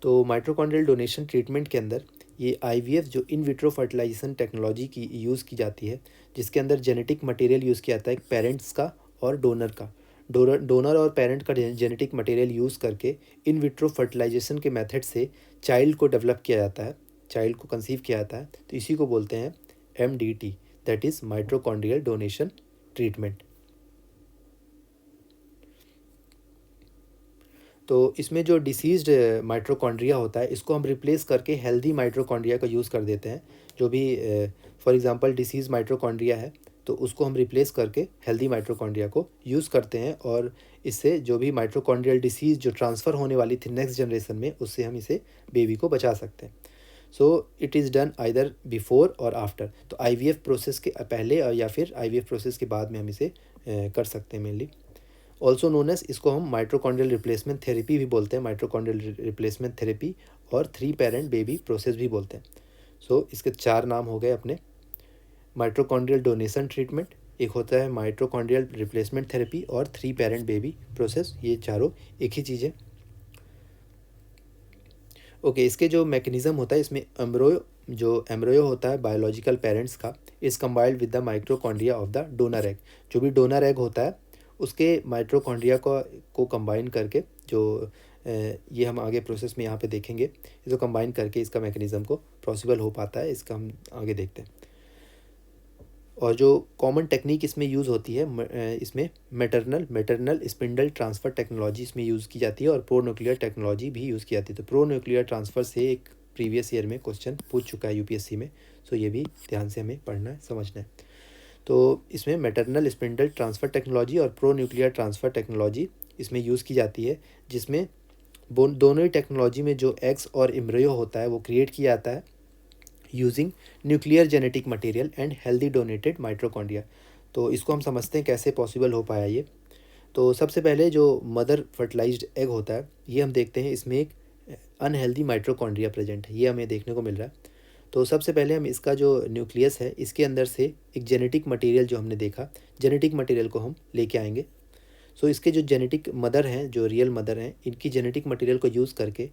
तो माइटोकॉन्ड्रियल डोनेशन ट्रीटमेंट के अंदर ये IVF जो इन विट्रो फर्टिलाइजेशन टेक्नोलॉजी की यूज़ की जाती है, जिसके अंदर जेनेटिक मटेरियल यूज़ किया जाता है, पेरेंट्स का और डोनर का। डोनर और पेरेंट का जेनेटिक मटेरियल यूज़ करके इन विट्रो फर्टिलाइजेशन के मेथड से चाइल्ड को डेवलप किया जाता है, चाइल्ड को कंसीव किया जाता है। तो इसी को बोलते हैं MDT, that is mitochondrial donation treatment. तो इसमें जो डिसीज्ड माइटोकॉन्ड्रिया होता है, इसको हम रिप्लेस करके हेल्दी माइटोकॉन्ड्रिया का यूज़ कर देते हैं। जो भी फॉर एग्जांपल डिसीज़ माइटोकॉन्ड्रिया है, तो उसको हम रिप्लेस करके हेल्दी माइटोकॉन्ड्रिया को यूज़ करते हैं, और इससे जो भी माइटोकॉन्ड्रियल डिसीज़ जो ट्रांसफ़र होने वाली थी नेक्स्ट जनरेशन में, उससे हम इसे बेबी को बचा सकते हैं। So it is done either before और आफ्टर। तो IVF प्रोसेस के पहले या फिर IVF प्रोसेस के बाद में हम इसे कर सकते हैं मेनली। ऑल्सो नोन एस, इसको हम माइटोकॉन्ड्रियल रिप्लेसमेंट थेरेपी भी बोलते हैं, माइटोकॉन्ड्रियल रिप्लेसमेंट थेरेपी, और 3 पेरेंट बेबी प्रोसेस भी बोलते हैं। सो इसके 4 नाम हो गए अपने। माइटोकॉन्ड्रियल डोनेशन ट्रीटमेंट, एक होता है माइटोकॉन्ड्रियल रिप्लेसमेंट थेरेपी, और 3 पेरेंट बेबी प्रोसेस, ये चारों एक ही चीज़ है। ओके, इसके जो मैकेनिज़्म होता है, इसमें एम्ब्रियो होता है बायोलॉजिकल पेरेंट्स का, is combined with the mitochondria of the donor egg. जो भी डोनर एग होता है, उसके माइटोकॉन्ड्रिया को कंबाइन करके, जो ये हम आगे प्रोसेस में यहाँ पे देखेंगे, इसको कंबाइन करके इसका मैकेनिज़्म को पॉसिबल हो पाता है, इसका हम आगे देखते हैं। और जो कॉमन टेक्निक इसमें यूज़ होती है, इसमें मैटरनल स्पिंडल ट्रांसफ़र टेक्नोलॉजी इसमें यूज़ की जाती है, और प्रो न्यूक्लियर टेक्नोलॉजी भी यूज़ की जाती है। तो प्रो न्यूक्लियर ट्रांसफ़र से एक प्रीवियस ईयर में क्वेश्चन पूछ चुका है UPSC में, सो ये भी ध्यान से हमें पढ़ना है, समझना है। तो इसमें मैटरनल स्पिंडल ट्रांसफ़र टेक्नोलॉजी और प्रो न्यूक्लियर ट्रांसफ़र टेक्नोलॉजी इसमें यूज़ की जाती है, जिसमें दोनों ही टेक्नोलॉजी में जो एग्स और एम्ब्रियो होता है वो क्रिएट किया जाता है using nuclear genetic material and healthy donated mitochondria. तो इसको हम समझते हैं कैसे पॉसिबल हो पाया ये। तो सबसे पहले जो मदर फर्टिलाइज्ड एग होता है, ये हम देखते हैं, इसमें एक अनहेल्दी माइटोकॉन्ड्रिया प्रेजेंट है, ये हमें देखने को मिल रहा है। तो सबसे पहले हम इसका जो न्यूक्लियस है इसके अंदर से एक जेनेटिक मटेरियल जो हमने देखा, जेनेटिक मटेरियल को हम लेके आएंगे। सो इसके जो जेनेटिक मदर हैं, जो रियल मदर हैं, इनकी जेनेटिक मटेरियल को यूज़ करके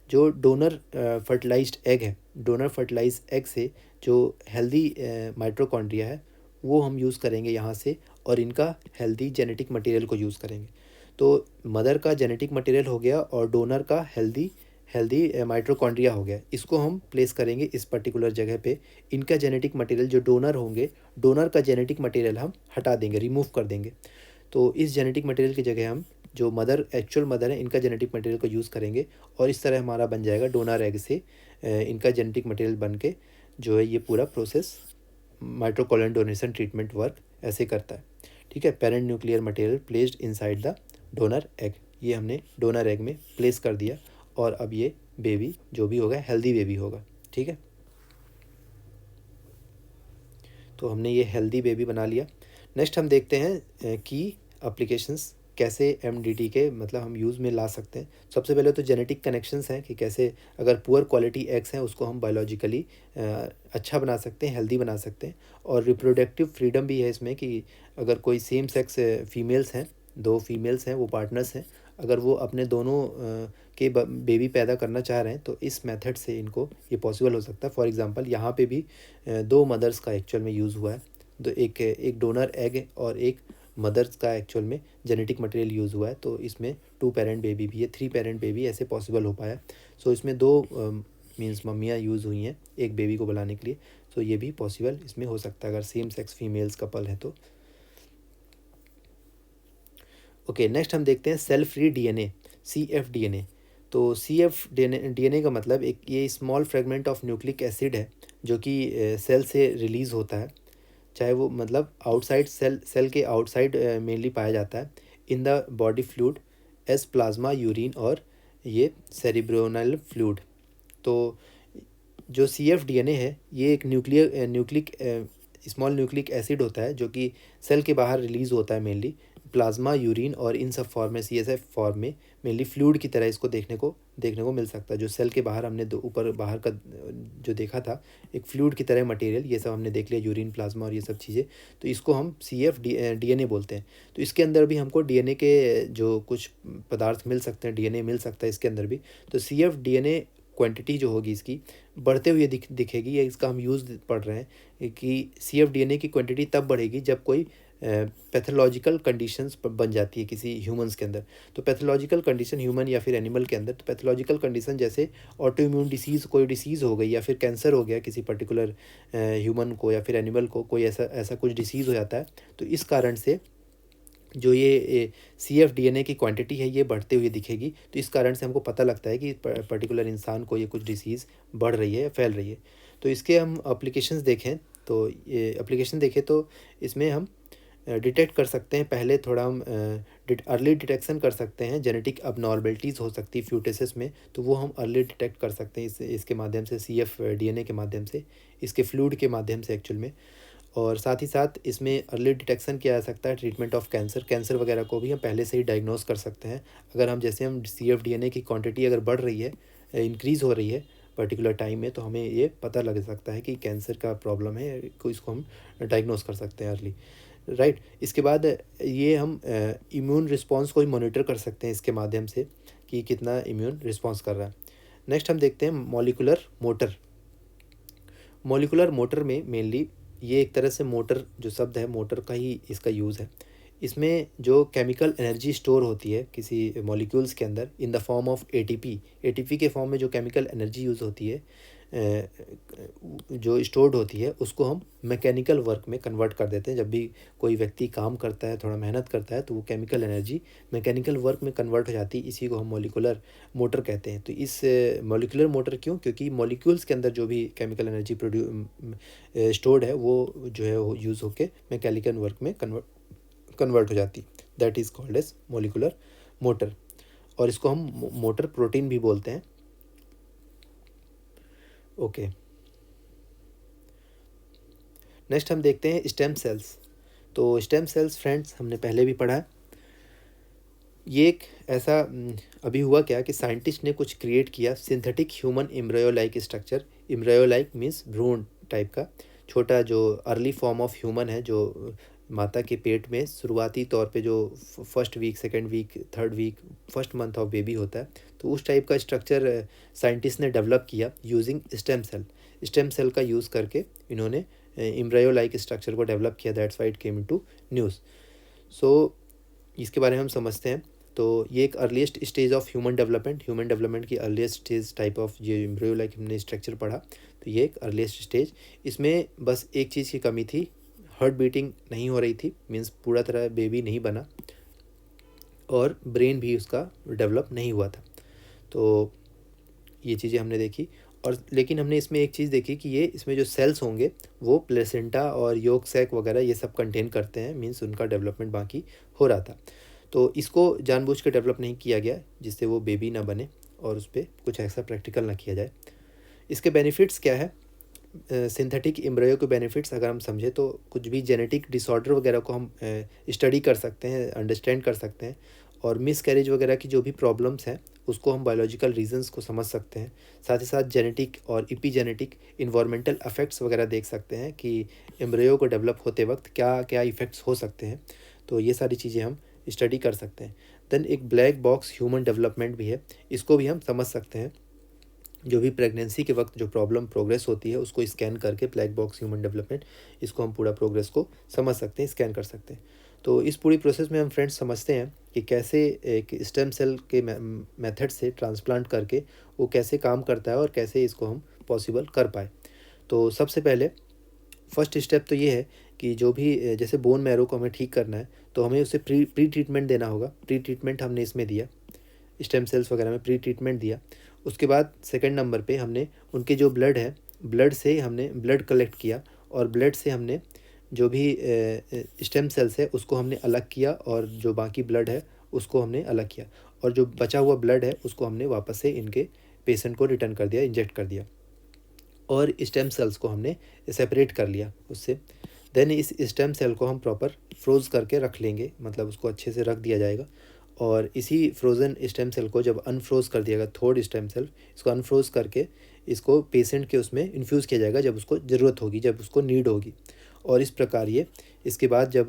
जो डोनर फर्टिलाइज्ड एग है, डोनर फर्टिलाइज्ड एग से जो हेल्दी माइटोकॉन्ड्रिया है वो हम यूज़ करेंगे यहाँ से, और इनका हेल्दी जेनेटिक मटेरियल को यूज़ करेंगे। तो मदर का जेनेटिक मटेरियल हो गया और डोनर का हेल्दी हेल्दी माइटोकॉन्ड्रिया हो गया। इसको हम प्लेस करेंगे इस पर्टिकुलर जगह पे। इनका जेनेटिक मटेरियल जो डोनर होंगे, डोनर का जेनेटिक मटेरियल हम हटा देंगे, रिमूव कर देंगे। तो इस जेनेटिक मटेरियल की जगह हम जो मदर, एक्चुअल मदर है, इनका जेनेटिक मटेरियल को यूज़ करेंगे, और इस तरह हमारा बन जाएगा डोनर एग से इनका जेनेटिक मटेरियल बन के जो है ये पूरा process mitochondrial donation treatment work ऐसे करता है। ठीक है, parent nuclear material placed inside the donor egg, ये हमने डोनर एग में प्लेस कर दिया, और अब ये बेबी जो भी होगा हेल्दी बेबी होगा। ठीक है, तो हमने ये हेल्दी बेबी बना लिया। नेक्स्ट हम देखते हैं कि एप्लीकेशंस कैसे एमडीटी के मतलब हम यूज़ में ला सकते हैं। सबसे पहले तो जेनेटिक कनेक्शंस हैं कि कैसे अगर पुअर क्वालिटी एग्स हैं उसको हम बायोलॉजिकली अच्छा बना सकते हैं, हेल्दी बना सकते हैं। और रिप्रोडक्टिव फ्रीडम भी है इसमें कि अगर कोई सेम सेक्स फीमेल्स हैं, दो फीमेल्स हैं, वो पार्टनर्स हैं, अगर वो अपने दोनों के बेबी पैदा करना चाह रहे हैं तो इस मेथड से इनको ये पॉसिबल हो सकता है। फॉर एग्जांपल यहाँ पे भी दो मदर्स का एक्चुअल में यूज़ हुआ है, तो एक डोनर एग और एक मदर्स का एक्चुअल में जेनेटिक मटेरियल यूज़ हुआ है। तो इसमें 2 पेरेंट बेबी भी है, 3 पेरेंट बेबी ऐसे पॉसिबल हो पाया। सो इसमें 2 मीन्स मम्मियाँ यूज़ हुई हैं एक बेबी को बनाने के लिए। सो ये भी पॉसिबल इसमें हो सकता है अगर सेम सेक्स फीमेल्स कपल है तो। ओके, नेक्स्ट हम देखते हैं cell free DNA, CF DNA. तो सीएफ डीएनए का मतलब एक ये small fragment of nucleic acid है जो कि सेल से रिलीज़ होता है, चाहे वो मतलब आउटसाइड सेल के आउटसाइड मेनली पाया जाता है in the body fluid as plasma, urine और ये सेरिब्रोनल फ्लूइड। तो जो CFDNA है ये एक न्यूक्लिक स्मॉल न्यूक्लिक एसिड होता है जो कि सेल के बाहर रिलीज़ होता है मेनली प्लाज्मा, यूरिन और इन सब फॉर्म में, CSF फॉर्म में, मेनली फ्लूइड की तरह इसको देखने को मिल सकता है। जो सेल के बाहर हमने ऊपर बाहर का जो देखा था एक फ्लूइड की तरह मटेरियल, ये सब हमने देख लिया, यूरिन, प्लाज्मा और ये सब चीज़ें। तो इसको हम CFDNA बोलते हैं। तो इसके अंदर भी हमको DNA के जो कुछ पदार्थ मिल सकते हैं, DNA मिल सकता है इसके अंदर भी। तो CFDNA क्वांटिटी जो होगी इसकी बढ़ते हुए दिखेगी, या इसका हम यूज़ पढ़ रहे हैं कि CFDNA की क्वांटिटी तब बढ़ेगी जब कोई पैथोलॉजिकल कंडीशंस बन जाती है किसी ह्यूमंस के अंदर। तो पैथोलॉजिकल कंडीशन ह्यूमन या फिर एनिमल के अंदर, तो पैथोलॉजिकल कंडीशन जैसे ऑटो इम्यून डिसीज़, कोई डिसीज़ हो गई या फिर कैंसर हो गया किसी पर्टिकुलर ह्यूमन को या फिर एनिमल को, कोई ऐसा कुछ डिसीज़ हो जाता है, तो इस कारण से जो ये CFDNA की क्वांटिटी है ये बढ़ते हुए दिखेगी। तो इस कारण से हमको पता लगता है कि पर्टिकुलर इंसान को ये कुछ डिसीज़ बढ़ रही है, फैल रही है। तो इसके हम एप्लीकेशंस देखें, तो ये एप्लीकेशन देखें तो इसमें हम डिटेक्ट कर सकते हैं, पहले थोड़ा हम अर्ली डिटेक्शन कर सकते हैं। जेनेटिक अबनॉर्मलिटीज़ हो सकती है फ्यूटसेस में, तो वो हम अर्ली डिटेक्ट कर सकते हैं इसके माध्यम से, CFDNA के माध्यम से, इसके फ्लूइड के माध्यम से एक्चुअल में। और साथ ही साथ इसमें अर्ली डिटेक्शन किया जा सकता है ट्रीटमेंट ऑफ कैंसर वगैरह को भी हम पहले से ही डायग्नोस कर सकते हैं। अगर हम जैसे हम CFDNA की क्वांटिटी अगर बढ़ रही है, इंक्रीज़ हो रही है पर्टिकुलर टाइम में, तो हमें ये पता लग सकता है कि कैंसर का प्रॉब्लम है, इसको हम डायग्नोस कर सकते हैं अर्ली, राइट। इसके बाद ये हम इम्यून रिस्पॉन्स को ही मॉनिटर कर सकते हैं इसके माध्यम से कि कितना इम्यून रिस्पॉन्स कर रहा है। नेक्स्ट हम देखते हैं मॉलिकुलर मोटर। मॉलिकुलर मोटर में मेनली ये एक तरह से मोटर जो शब्द है, मोटर का ही इसका यूज़ है। इसमें जो केमिकल एनर्जी स्टोर होती है किसी मॉलिक्यूल्स के अंदर in the form of ATP के फॉर्म में जो केमिकल एनर्जी यूज़ होती है, जो स्टोर्ड होती है, उसको हम मैकेनिकल वर्क में कन्वर्ट कर देते हैं। जब भी कोई व्यक्ति काम करता है, थोड़ा मेहनत करता है, तो वो केमिकल एनर्जी मैकेनिकल वर्क में कन्वर्ट हो जाती है, इसी को हम मॉलिकुलर मोटर कहते हैं। तो इस मॉलिकुलर मोटर क्यों? क्योंकि मॉलिक्यूल्स के अंदर जो भी केमिकल एनर्जी स्टोर्ड है वो जो है वो यूज़ होकर मैकेनिकल वर्क में कन्वर्ट हो जाती, that is called as molecular motor. और इसको हम मोटर प्रोटीन भी बोलते हैं। ओके, नेक्स्ट हम देखते हैं स्टेम सेल्स। तो स्टेम सेल्स फ्रेंड्स हमने पहले भी पढ़ा है। ये एक ऐसा अभी हुआ क्या कि साइंटिस्ट ने कुछ क्रिएट किया, synthetic human embryo like structure embryo like means भ्रूण टाइप का छोटा जो अर्ली फॉर्म ऑफ ह्यूमन है, जो माता के पेट में शुरुआती तौर पे जो first week, second week, third week, first month of baby होता है, तो उस टाइप का स्ट्रक्चर साइंटिस्ट ने डेवलप किया using stem cell. Stem cell का यूज़ करके इन्होंने एम्ब्रायो लाइक स्ट्रक्चर को डेवलप किया, that's why it came into news. So इसके बारे में हम समझते हैं। तो ये एक earliest stage of human development की अर्लीस्ट स्टेज टाइप ऑफ ये एम्ब्रियो लाइक हमने स्ट्रक्चर पढ़ा, तो ये एक अर्लीस्ट स्टेज। इसमें बस एक चीज़ की कमी थी, हार्ट बीटिंग नहीं हो रही थी, मीन्स पूरा तरह बेबी नहीं बना, और ब्रेन भी उसका डेवलप नहीं हुआ था। तो ये चीज़ें हमने देखी। और लेकिन हमने इसमें एक चीज़ देखी कि ये इसमें जो सेल्स होंगे वो प्लेसेंटा और योक सैक वगैरह ये सब कंटेन करते हैं, मीन्स उनका डेवलपमेंट बाकी हो रहा था। तो इसको जानबूझ के डेवलप नहीं किया गया जिससे वो बेबी ना बने और उस पर कुछ ऐसा प्रैक्टिकल ना किया जाए। इसके बेनिफिट्स क्या है, सिंथेटिक एम्ब्रियो के बेनिफिट्स अगर हम समझें तो कुछ भी जेनेटिक डिसऑर्डर वगैरह को हम स्टडी कर सकते हैं, अंडरस्टैंड कर सकते हैं, और मिस कैरेज वगैरह की जो भी प्रॉब्लम्स हैं उसको हम बायोलॉजिकल रीजंस को समझ सकते हैं। साथ ही साथ जेनेटिक और इपीजेनेटिक इन्वायरमेंटल इफेक्ट्स वगैरह देख सकते हैं कि एम्ब्रियो को डेवलप होते वक्त क्या क्या इफ़ेक्ट्स हो सकते हैं। तो ये सारी चीज़ें हम स्टडी कर सकते हैं। देन एक ब्लैक बॉक्स ह्यूमन डेवलपमेंट भी है, इसको भी हम समझ सकते हैं। जो भी प्रेगनेंसी के वक्त जो प्रॉब्लम प्रोग्रेस होती है उसको स्कैन करके ब्लैक बॉक्स ह्यूमन डेवलपमेंट, इसको हम पूरा प्रोग्रेस को समझ सकते हैं, स्कैन कर सकते हैं। तो इस पूरी प्रोसेस में हम फ्रेंड्स समझते हैं कि कैसे एक स्टेम सेल के मेथड से ट्रांसप्लांट करके वो कैसे काम करता है और कैसे इसको हम पॉसिबल कर पाए। तो सबसे पहले फर्स्ट स्टेप तो ये है कि जो भी जैसे बोन मैरो को हमें ठीक करना है तो हमें उसे प्री ट्रीटमेंट देना होगा। प्री ट्रीटमेंट हमने इसमें दिया, स्टेम सेल्स वगैरह में प्री ट्रीटमेंट दिया। उसके बाद सेकंड नंबर पे हमने उनके जो ब्लड है, ब्लड से हमने ब्लड कलेक्ट किया, और ब्लड से हमने जो भी स्टेम सेल्स है उसको हमने अलग किया, और जो बाकी ब्लड है उसको हमने अलग किया, और जो बचा हुआ ब्लड है उसको हमने वापस से इनके पेशेंट को रिटर्न कर दिया, इंजेक्ट कर दिया, और स्टेम सेल्स को हमने सेपरेट कर लिया उससे। देन इस स्टेम सेल को हम प्रॉपर फ्रोज़ करके रख लेंगे, मतलब उसको अच्छे से रख दिया जाएगा, और इसी फ्रोज़न स्टेम सेल को जब अनफ्रोज़ कर दिया जाएगा, थर्ड स्टेम सेल, इसको अनफ्रोज़ करके इसको पेशेंट के उसमें इन्फ्यूज़ किया जाएगा जब उसको ज़रूरत होगी, जब उसको नीड होगी। और इस प्रकार ये इसके बाद जब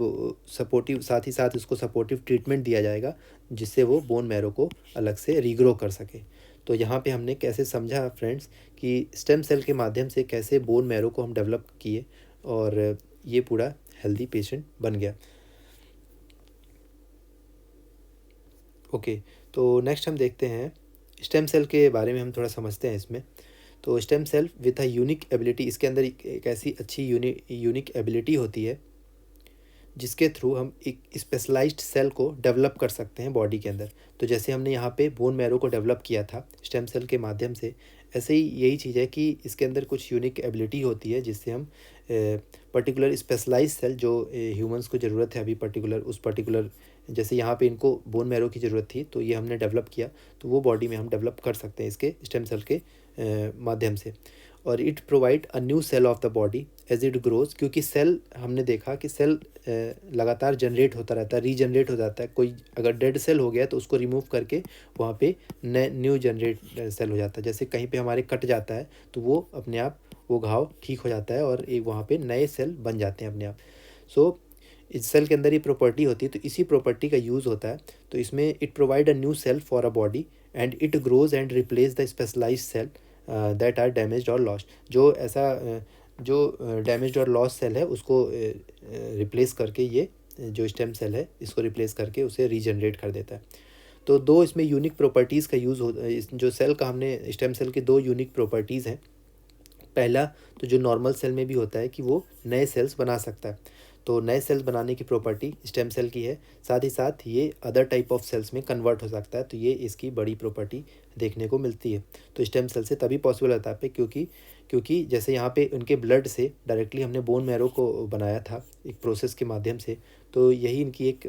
सपोर्टिव, साथ ही साथ इसको सपोर्टिव ट्रीटमेंट दिया जाएगा जिससे वो बोन मैरो को अलग से रीग्रो कर सके। तो यहाँ पे हमने कैसे समझा फ्रेंड्स कि स्टेम सेल के माध्यम से कैसे बोन मैरो को हम डेवलप किए और ये पूरा हेल्दी पेशेंट बन गया। ओके, तो नेक्स्ट हम देखते हैं स्टेम सेल के बारे में, हम थोड़ा समझते हैं इसमें। तो stem cell with a unique ability, इसके अंदर एक ऐसी अच्छी यूनिक एबिलिटी होती है जिसके थ्रू हम एक स्पेशलाइज्ड सेल को डेवलप कर सकते हैं बॉडी के अंदर। तो जैसे हमने यहाँ पे बोन मैरो को डेवलप किया था स्टेम सेल के माध्यम से, ऐसे ही यही चीज़ है कि इसके अंदर कुछ यूनिक एबिलिटी होती है जिससे हम पर्टिकुलर स्पेशलाइज सेल जो ह्यूमंस को ज़रूरत है अभी पर्टिकुलर, उस पर्टिकुलर, जैसे यहाँ पे इनको बोन मैरो की ज़रूरत थी तो ये हमने डेवलप किया, तो वो बॉडी में हम डेवलप कर सकते हैं इसके स्टेम सेल के माध्यम से। और it provide a new cell of the body as it grows, क्योंकि सेल हमने देखा कि सेल लगातार जनरेट होता रहता है, रीजनरेट हो जाता है। कोई अगर डेड सेल हो गया तो उसको रिमूव करके वहाँ पे न्यू जनरेट सेल हो जाता है। जैसे कहीं पे हमारे कट जाता है तो वो अपने आप वो घाव ठीक हो जाता है और एक वहाँ पे नए सेल बन जाते हैं अपने आप। सो इस सेल के अंदर ये प्रॉपर्टी होती है, तो इसी प्रॉपर्टी का यूज़ होता है। तो इसमें it provide a new cell for a body and it grows and replace the specialize cell that are damaged और लॉस्ट। जो ऐसा जो डैमेज्ड और लॉस सेल है उसको रिप्लेस करके ये जो स्टेम सेल है इसको रिप्लेस करके उसे रीजनरेट कर देता है। तो दो इसमें यूनिक प्रॉपर्टीज़ का यूज़ हो, जो सेल का हमने स्टेम सेल की दो यूनिक प्रॉपर्टीज़ हैं। पहला तो जो नॉर्मल सेल में भी होता है कि वो नए सेल्स बना सकता है, तो नए सेल्स बनाने की प्रॉपर्टी स्टेम सेल की है। साथ ही साथ ये अदर टाइप ऑफ सेल्स में कन्वर्ट हो सकता है, तो ये इसकी बड़ी प्रॉपर्टी देखने को मिलती है। तो स्टेम सेल से तभी पॉसिबल होता है क्योंकि जैसे यहाँ पे उनके ब्लड से डायरेक्टली हमने बोन मैरो को बनाया था एक प्रोसेस के माध्यम से, तो यही इनकी एक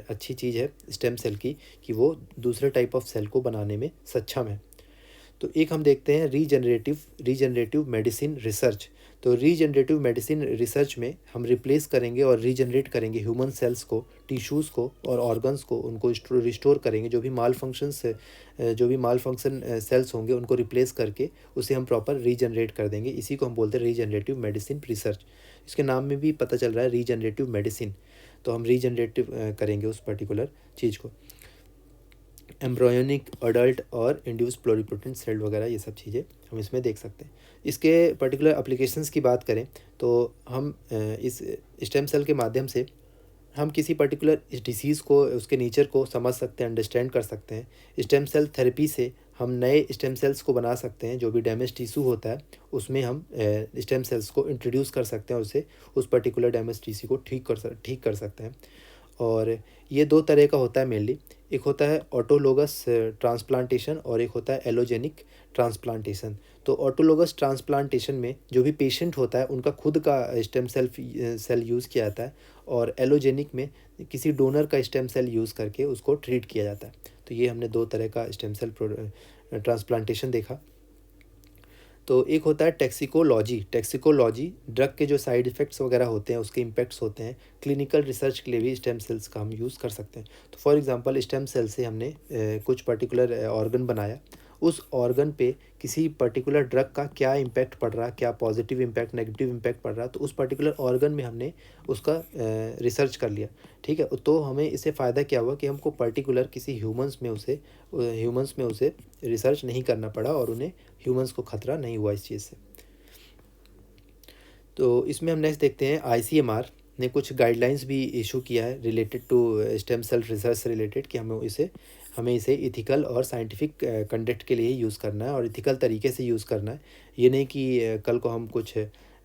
अच्छी चीज़ है स्टेम सेल की कि वो दूसरे टाइप ऑफ सेल को बनाने में सक्षम है। तो एक हम देखते हैं रीजनरेटिव मेडिसिन रिसर्च। तो रीजनरेटिव मेडिसिन रिसर्च में हम रिप्लेस करेंगे और रीजनरेट करेंगे ह्यूमन सेल्स को, टिश्यूज़ को और ऑर्गन्स को, उनको रिस्टोर करेंगे। जो भी माल फंक्शन सेल्स होंगे उनको रिप्लेस करके उसे हम प्रॉपर रीजनरेट कर देंगे। इसी को हम बोलते हैं रीजनरेटिव मेडिसिन रिसर्च। इसके नाम में भी पता चल रहा है रीजनरेटिव मेडिसिन। तो हम रीजनरेटिव करेंगे उस पर्टिकुलर चीज़ को। एम्ब्रॉयनिक, अडल्ट और इंड्यूस प्लोरिपोटेंट सेल वगैरह ये सब चीज़ें हम इसमें देख सकते हैं। इसके पर्टिकुलर एप्लीकेशंस की बात करें तो हम इस स्टेम सेल के माध्यम से हम किसी पर्टिकुलर इस डिसीज़ को, उसके नेचर को समझ सकते हैं, अंडरस्टैंड कर सकते हैं। स्टेम सेल थेरेपी से हम नए स्टेम सेल्स को बना सकते हैं। जो भी डैमेज टिश्यू होता है उसमें हम स्टेम सेल्स को इंट्रोड्यूस कर सकते हैं, उससे उस पर्टिकुलर डैमेज टिश्यू को ठीक कर सकते हैं। और ये दो तरह का होता है मेनली। एक होता है ऑटोलोगस ट्रांसप्लांटेशन और एक होता है एलोजेनिक ट्रांसप्लांटेशन। तो ऑटोलोगस ट्रांसप्लांटेशन में जो भी पेशेंट होता है उनका खुद का स्टेम सेल यूज़ किया जाता है, और एलोजेनिक में किसी डोनर का स्टेम सेल यूज़ करके उसको ट्रीट किया जाता है। तो ये हमने दो तरह का स्टेम सेल ट्रांसप्लांटेशन देखा। तो एक होता है टैक्सिकोलॉजी ड्रग के जो साइड इफ़ेक्ट्स वगैरह होते हैं, उसके इम्पैक्ट्स होते हैं। क्लिनिकल रिसर्च के लिए भी स्टेम सेल्स का हम यूज़ कर सकते हैं। तो फॉर एग्जांपल स्टेम सेल से हमने कुछ पर्टिकुलर ऑर्गन बनाया। उस ऑर्गन पे किसी पर्टिकुलर ड्रग का क्या इम्पैक्ट पड़ रहा है, क्या पॉजिटिव इम्पैक्ट, नेगेटिव इम्पैक्ट पड़ रहा है, तो उस पर्टिकुलर ऑर्गन में हमने उसका रिसर्च कर लिया। ठीक है, तो हमें इससे फ़ायदा क्या हुआ कि हमको पर्टिकुलर किसी ह्यूमंस में उसे रिसर्च नहीं करना पड़ा और उन्हें ह्यूमंस को खतरा नहीं हुआ इस चीज़ से। तो इसमें हम नेक्स्ट देखते हैं ICMR ने कुछ गाइडलाइंस भी इशू किया है related to stem cell research से रिलेटेड, कि हमें इसे इथिकल और साइंटिफिक कंडक्ट के लिए यूज़ करना है और इथिकल तरीके से यूज़ करना है। ये नहीं कि कल को हम कुछ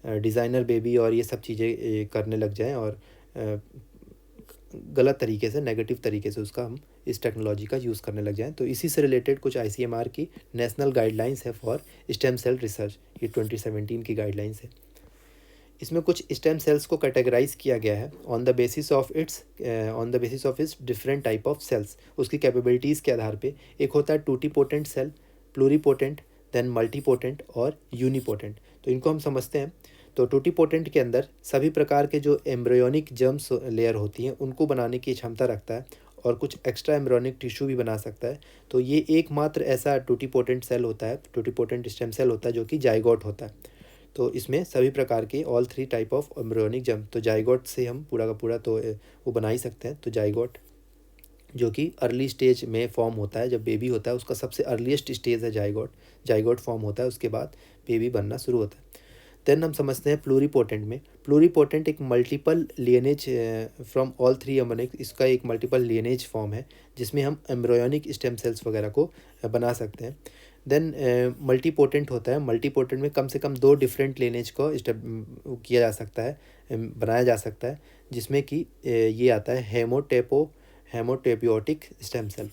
डिज़ाइनर बेबी और ये सब चीज़ें करने लग जाएं और गलत तरीके से, नेगेटिव तरीके से उसका हम इस टेक्नोलॉजी का यूज़ करने लग जाएं। तो इसी से रिलेटेड कुछ ICMR की नेशनल गाइडलाइंस है फॉर स्टेम सेल रिसर्च। ये 2017 की गाइडलाइंस है। इसमें कुछ स्टेम सेल्स को कैटेगराइज किया गया है on the basis of its different type of cells, उसकी कैपेबिलिटीज़ के आधार पे। एक होता है totipotent cell, pluripotent, then multipotent और यूनिपोटेंट। तो इनको हम समझते हैं। तो टूटीपोटेंट के अंदर सभी प्रकार के जो एम्ब्रियोनिक जर्म्स लेयर होती हैं उनको बनाने की क्षमता रखता है और कुछ एक्स्ट्रा एम्ब्रियोनिक टिश्यू भी बना सकता है। तो ये एकमात्र ऐसा टूटीपोटेंट सेल होता है, टूटीपोटेंट स्टेम सेल होता है जो कि जाइगोट होता है। तो इसमें सभी प्रकार के all 3 type of embryonic germ, तो जाइगोट से हम पूरा का पूरा तो वो बना ही सकते हैं। तो जाइगोट जो कि अर्ली स्टेज में फॉर्म होता है, जब बेबी होता है उसका सबसे अर्लीस्ट स्टेज है जाइगोट फॉर्म होता है, उसके बाद बेबी बनना शुरू होता है। देन हम समझते हैं प्लूरीपोटेंट में। प्लूरीपोटेंट एक मल्टीपल लियनेज फ्रॉम ऑल 3 एम्ब्रियोनिक, इसका एक मल्टीपल लियनेज फॉर्म है जिसमें हम एम्ब्रियोनिक स्टेम सेल्स वगैरह को बना सकते हैं। देन मल्टीपोटेंट होता है। मल्टीपोटेंट में कम से कम 2 डिफरेंट लिनेज को किया जा सकता है, बनाया जा सकता है, जिसमें कि ये आता है hematopoietic stem cell,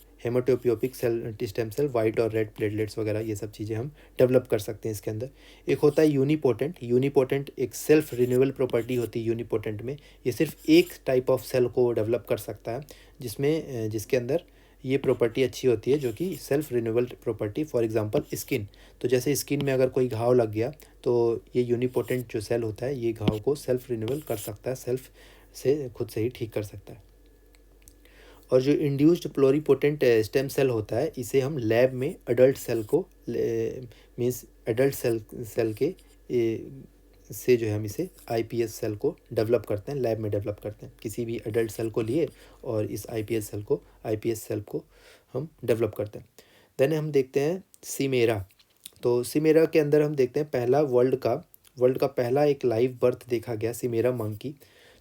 stem cell, white और रेड प्लेटलेट्स वगैरह ये सब चीज़ें हम डेवलप कर सकते हैं इसके अंदर। एक होता है यूनिपोटेंट एक सेल्फ रिन्यूएबल प्रॉपर्टी होती है यूनिपोटेंट में। ये सिर्फ एक टाइप ऑफ सेल को डेवलप कर सकता है जिसके अंदर ये प्रॉपर्टी अच्छी होती है, जो कि self renewable property. For example skin, तो जैसे स्किन में अगर कोई घाव लग गया तो ये यूनिपोटेंट जो सेल होता है ये घाव को सेल्फ रिन्यूएबल कर सकता है, सेल्फ से खुद से ही ठीक कर सकता है। और जो इंड्यूस्ड प्लोरीपोटेंट स्टेम सेल होता है इसे हम लैब में एडल्ट सेल के से जो है हम इसे iPS सेल को डेवलप करते हैं, लैब में डेवलप करते हैं। किसी भी एडल्ट सेल को लिए और इस iPS सेल को हम डेवलप करते हैं। देन हम देखते हैं सिमेरा। तो सिमेरा के अंदर हम देखते हैं पहला वर्ल्ड का पहला एक लाइव बर्थ देखा गया सिमेरा मंकी।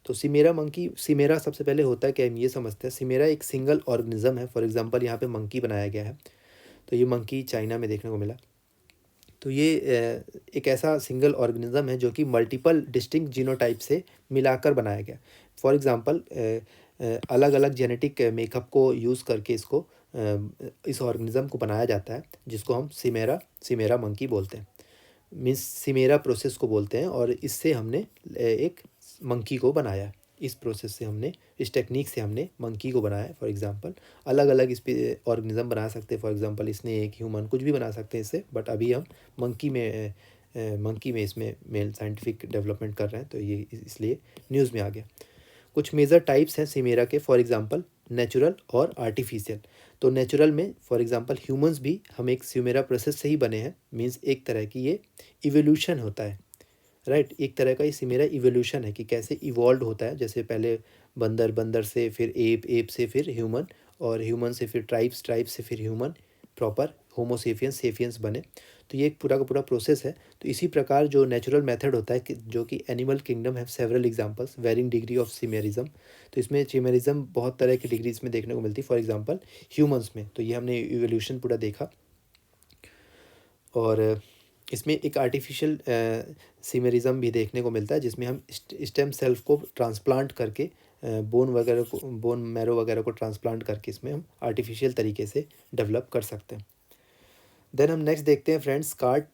तो सिमेरा सबसे पहले होता है क्या, हम ये समझते हैं सिमेरा एक सिंगल ऑर्गेनिज्म है। फॉर एग्जांपल यहाँ पे मंकी बनाया गया है, तो ये मंकी चाइना में देखने को मिला। तो ये एक ऐसा सिंगल ऑर्गेनिज्म है जो कि मल्टीपल डिस्टिंक्ट जीनोटाइप से मिलाकर बनाया गया। फॉर एग्जांपल अलग अलग जेनेटिक मेकअप को यूज़ करके इस ऑर्गेनिज्म को बनाया जाता है, जिसको हम सिमेरा मंकी बोलते हैं, मीन्स सिमेरा प्रोसेस को बोलते हैं। और इससे हमने एक मंकी को बनाया, इस टेक्निक से हमने मंकी को बनाया। फॉर एग्जांपल अलग अलग इस पे ऑर्गेनिज्म बना सकते हैं, फॉर एग्जांपल स्नेक, ह्यूमन, कुछ भी बना सकते हैं इससे, बट अभी हम मंकी में मंकी में इसमें मेल साइंटिफिक डेवलपमेंट कर रहे हैं, तो ये इसलिए न्यूज़ में आ गया। कुछ मेजर टाइप्स हैं सीमेरा के, फॉर एग्जांपल नेचुरल और आर्टिफिशियल। तो नेचुरल में फॉर एग्जांपल ह्यूमंस भी हम एक सीमेरा प्रोसेस से ही बने हैं, मींस एक तरह की ये इवोल्यूशन होता है, राइट। एक तरह का ये मेरा इवोल्यूशन है कि कैसे इवॉल्व होता है, जैसे पहले बंदर, बंदर से फिर एप, एप से फिर ह्यूमन, और ह्यूमन से फिर ट्राइब्स, ट्राइब्स से फिर ह्यूमन, प्रॉपर होमोसेपियंस, सेपियंस बने। तो ये एक पूरा का पूरा प्रोसेस है। तो इसी प्रकार जो नेचुरल मेथड होता है कि जो कि animal kingdom have several examples varying degree of chimerism. तो इसमें चिमेरिज्म बहुत तरह की डिग्रीज में देखने को मिलती है। फॉर एग्जांपल ह्यूमंस में तो ये हमने इवोल्यूशन पूरा देखा। और इसमें एक आर्टिफिशियल सिमेरिज्म भी देखने को मिलता है, जिसमें हम स्टेम सेल्फ को ट्रांसप्लांट करके बोन वगैरह को, बोन मैरो वगैरह को ट्रांसप्लांट करके इसमें हम आर्टिफिशियल तरीके से डेवलप कर सकते हैं। देन हम नेक्स्ट देखते हैं friends, CAR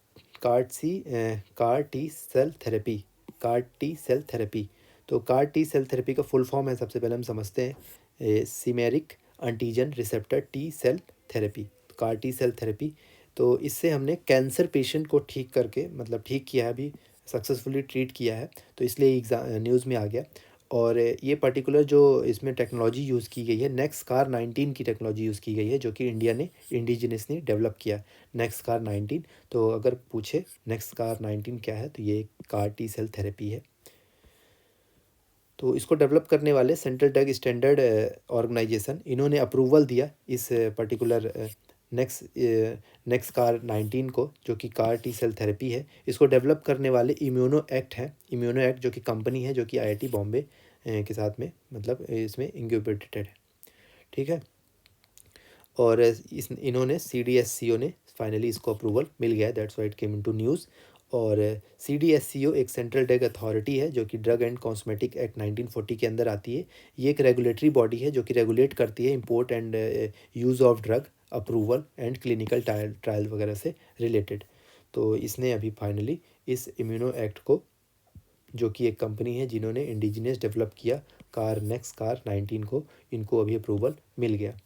T cell therapy. CAR T cell therapy, तो कार टी सेल थेरेपी का फुल फॉर्म है, सबसे पहले हम समझते हैं, chimeric antigen receptor T cell therapy, CAR T cell therapy. तो इससे हमने कैंसर पेशेंट को ठीक करके, मतलब ठीक किया है, अभी सक्सेसफुली ट्रीट किया है, तो इसलिए न्यूज़ में आ गया। और ये पर्टिकुलर जो इसमें टेक्नोलॉजी यूज़ की गई है, नेक्सकार 19 की टेक्नोलॉजी यूज़ की गई है, जो कि इंडिया ने इंडिजिनसली डेवलप किया, नेक्सकार 19। तो अगर पूछे नेक्सकार 19 क्या है, तो ये कार टी सेल थेरेपी है। तो इसको डेवलप करने वाले सेंट्रल ड्रग स्टैंडर्ड ऑर्गेनाइजेशन, इन्होंने अप्रूवल दिया इस पर्टिकुलर नेक्सकार 19 को, जो कि कार टी सेल थेरेपी है। इसको डेवलप करने वाले इम्यूनो एक्ट हैं, इम्यूनो एक्ट जो कि कंपनी है, जो कि आईआईटी बॉम्बे के साथ में, मतलब इसमें इंक्यूबेटेड है, ठीक है। और इन्होंने CDSCO ने फाइनली इसको अप्रूवल मिल गया है, that's why it came into news. और CDSCO एक सेंट्रल ड्रग अथॉरिटी है, जो कि ड्रग एंड कॉस्मेटिक एक्ट 1940 के अंदर आती है। ये एक रेगुलेटरी बॉडी है जो कि रेगुलेट करती है import and use of drug, approval and clinical trial वगैरह से रिलेटेड। तो इसने अभी फाइनली इस इम्यूनो एक्ट को, जो कि एक कंपनी है जिन्होंने इंडिजिनस डेवलप किया कार 19 को, इनको अभी अप्रूवल मिल गया।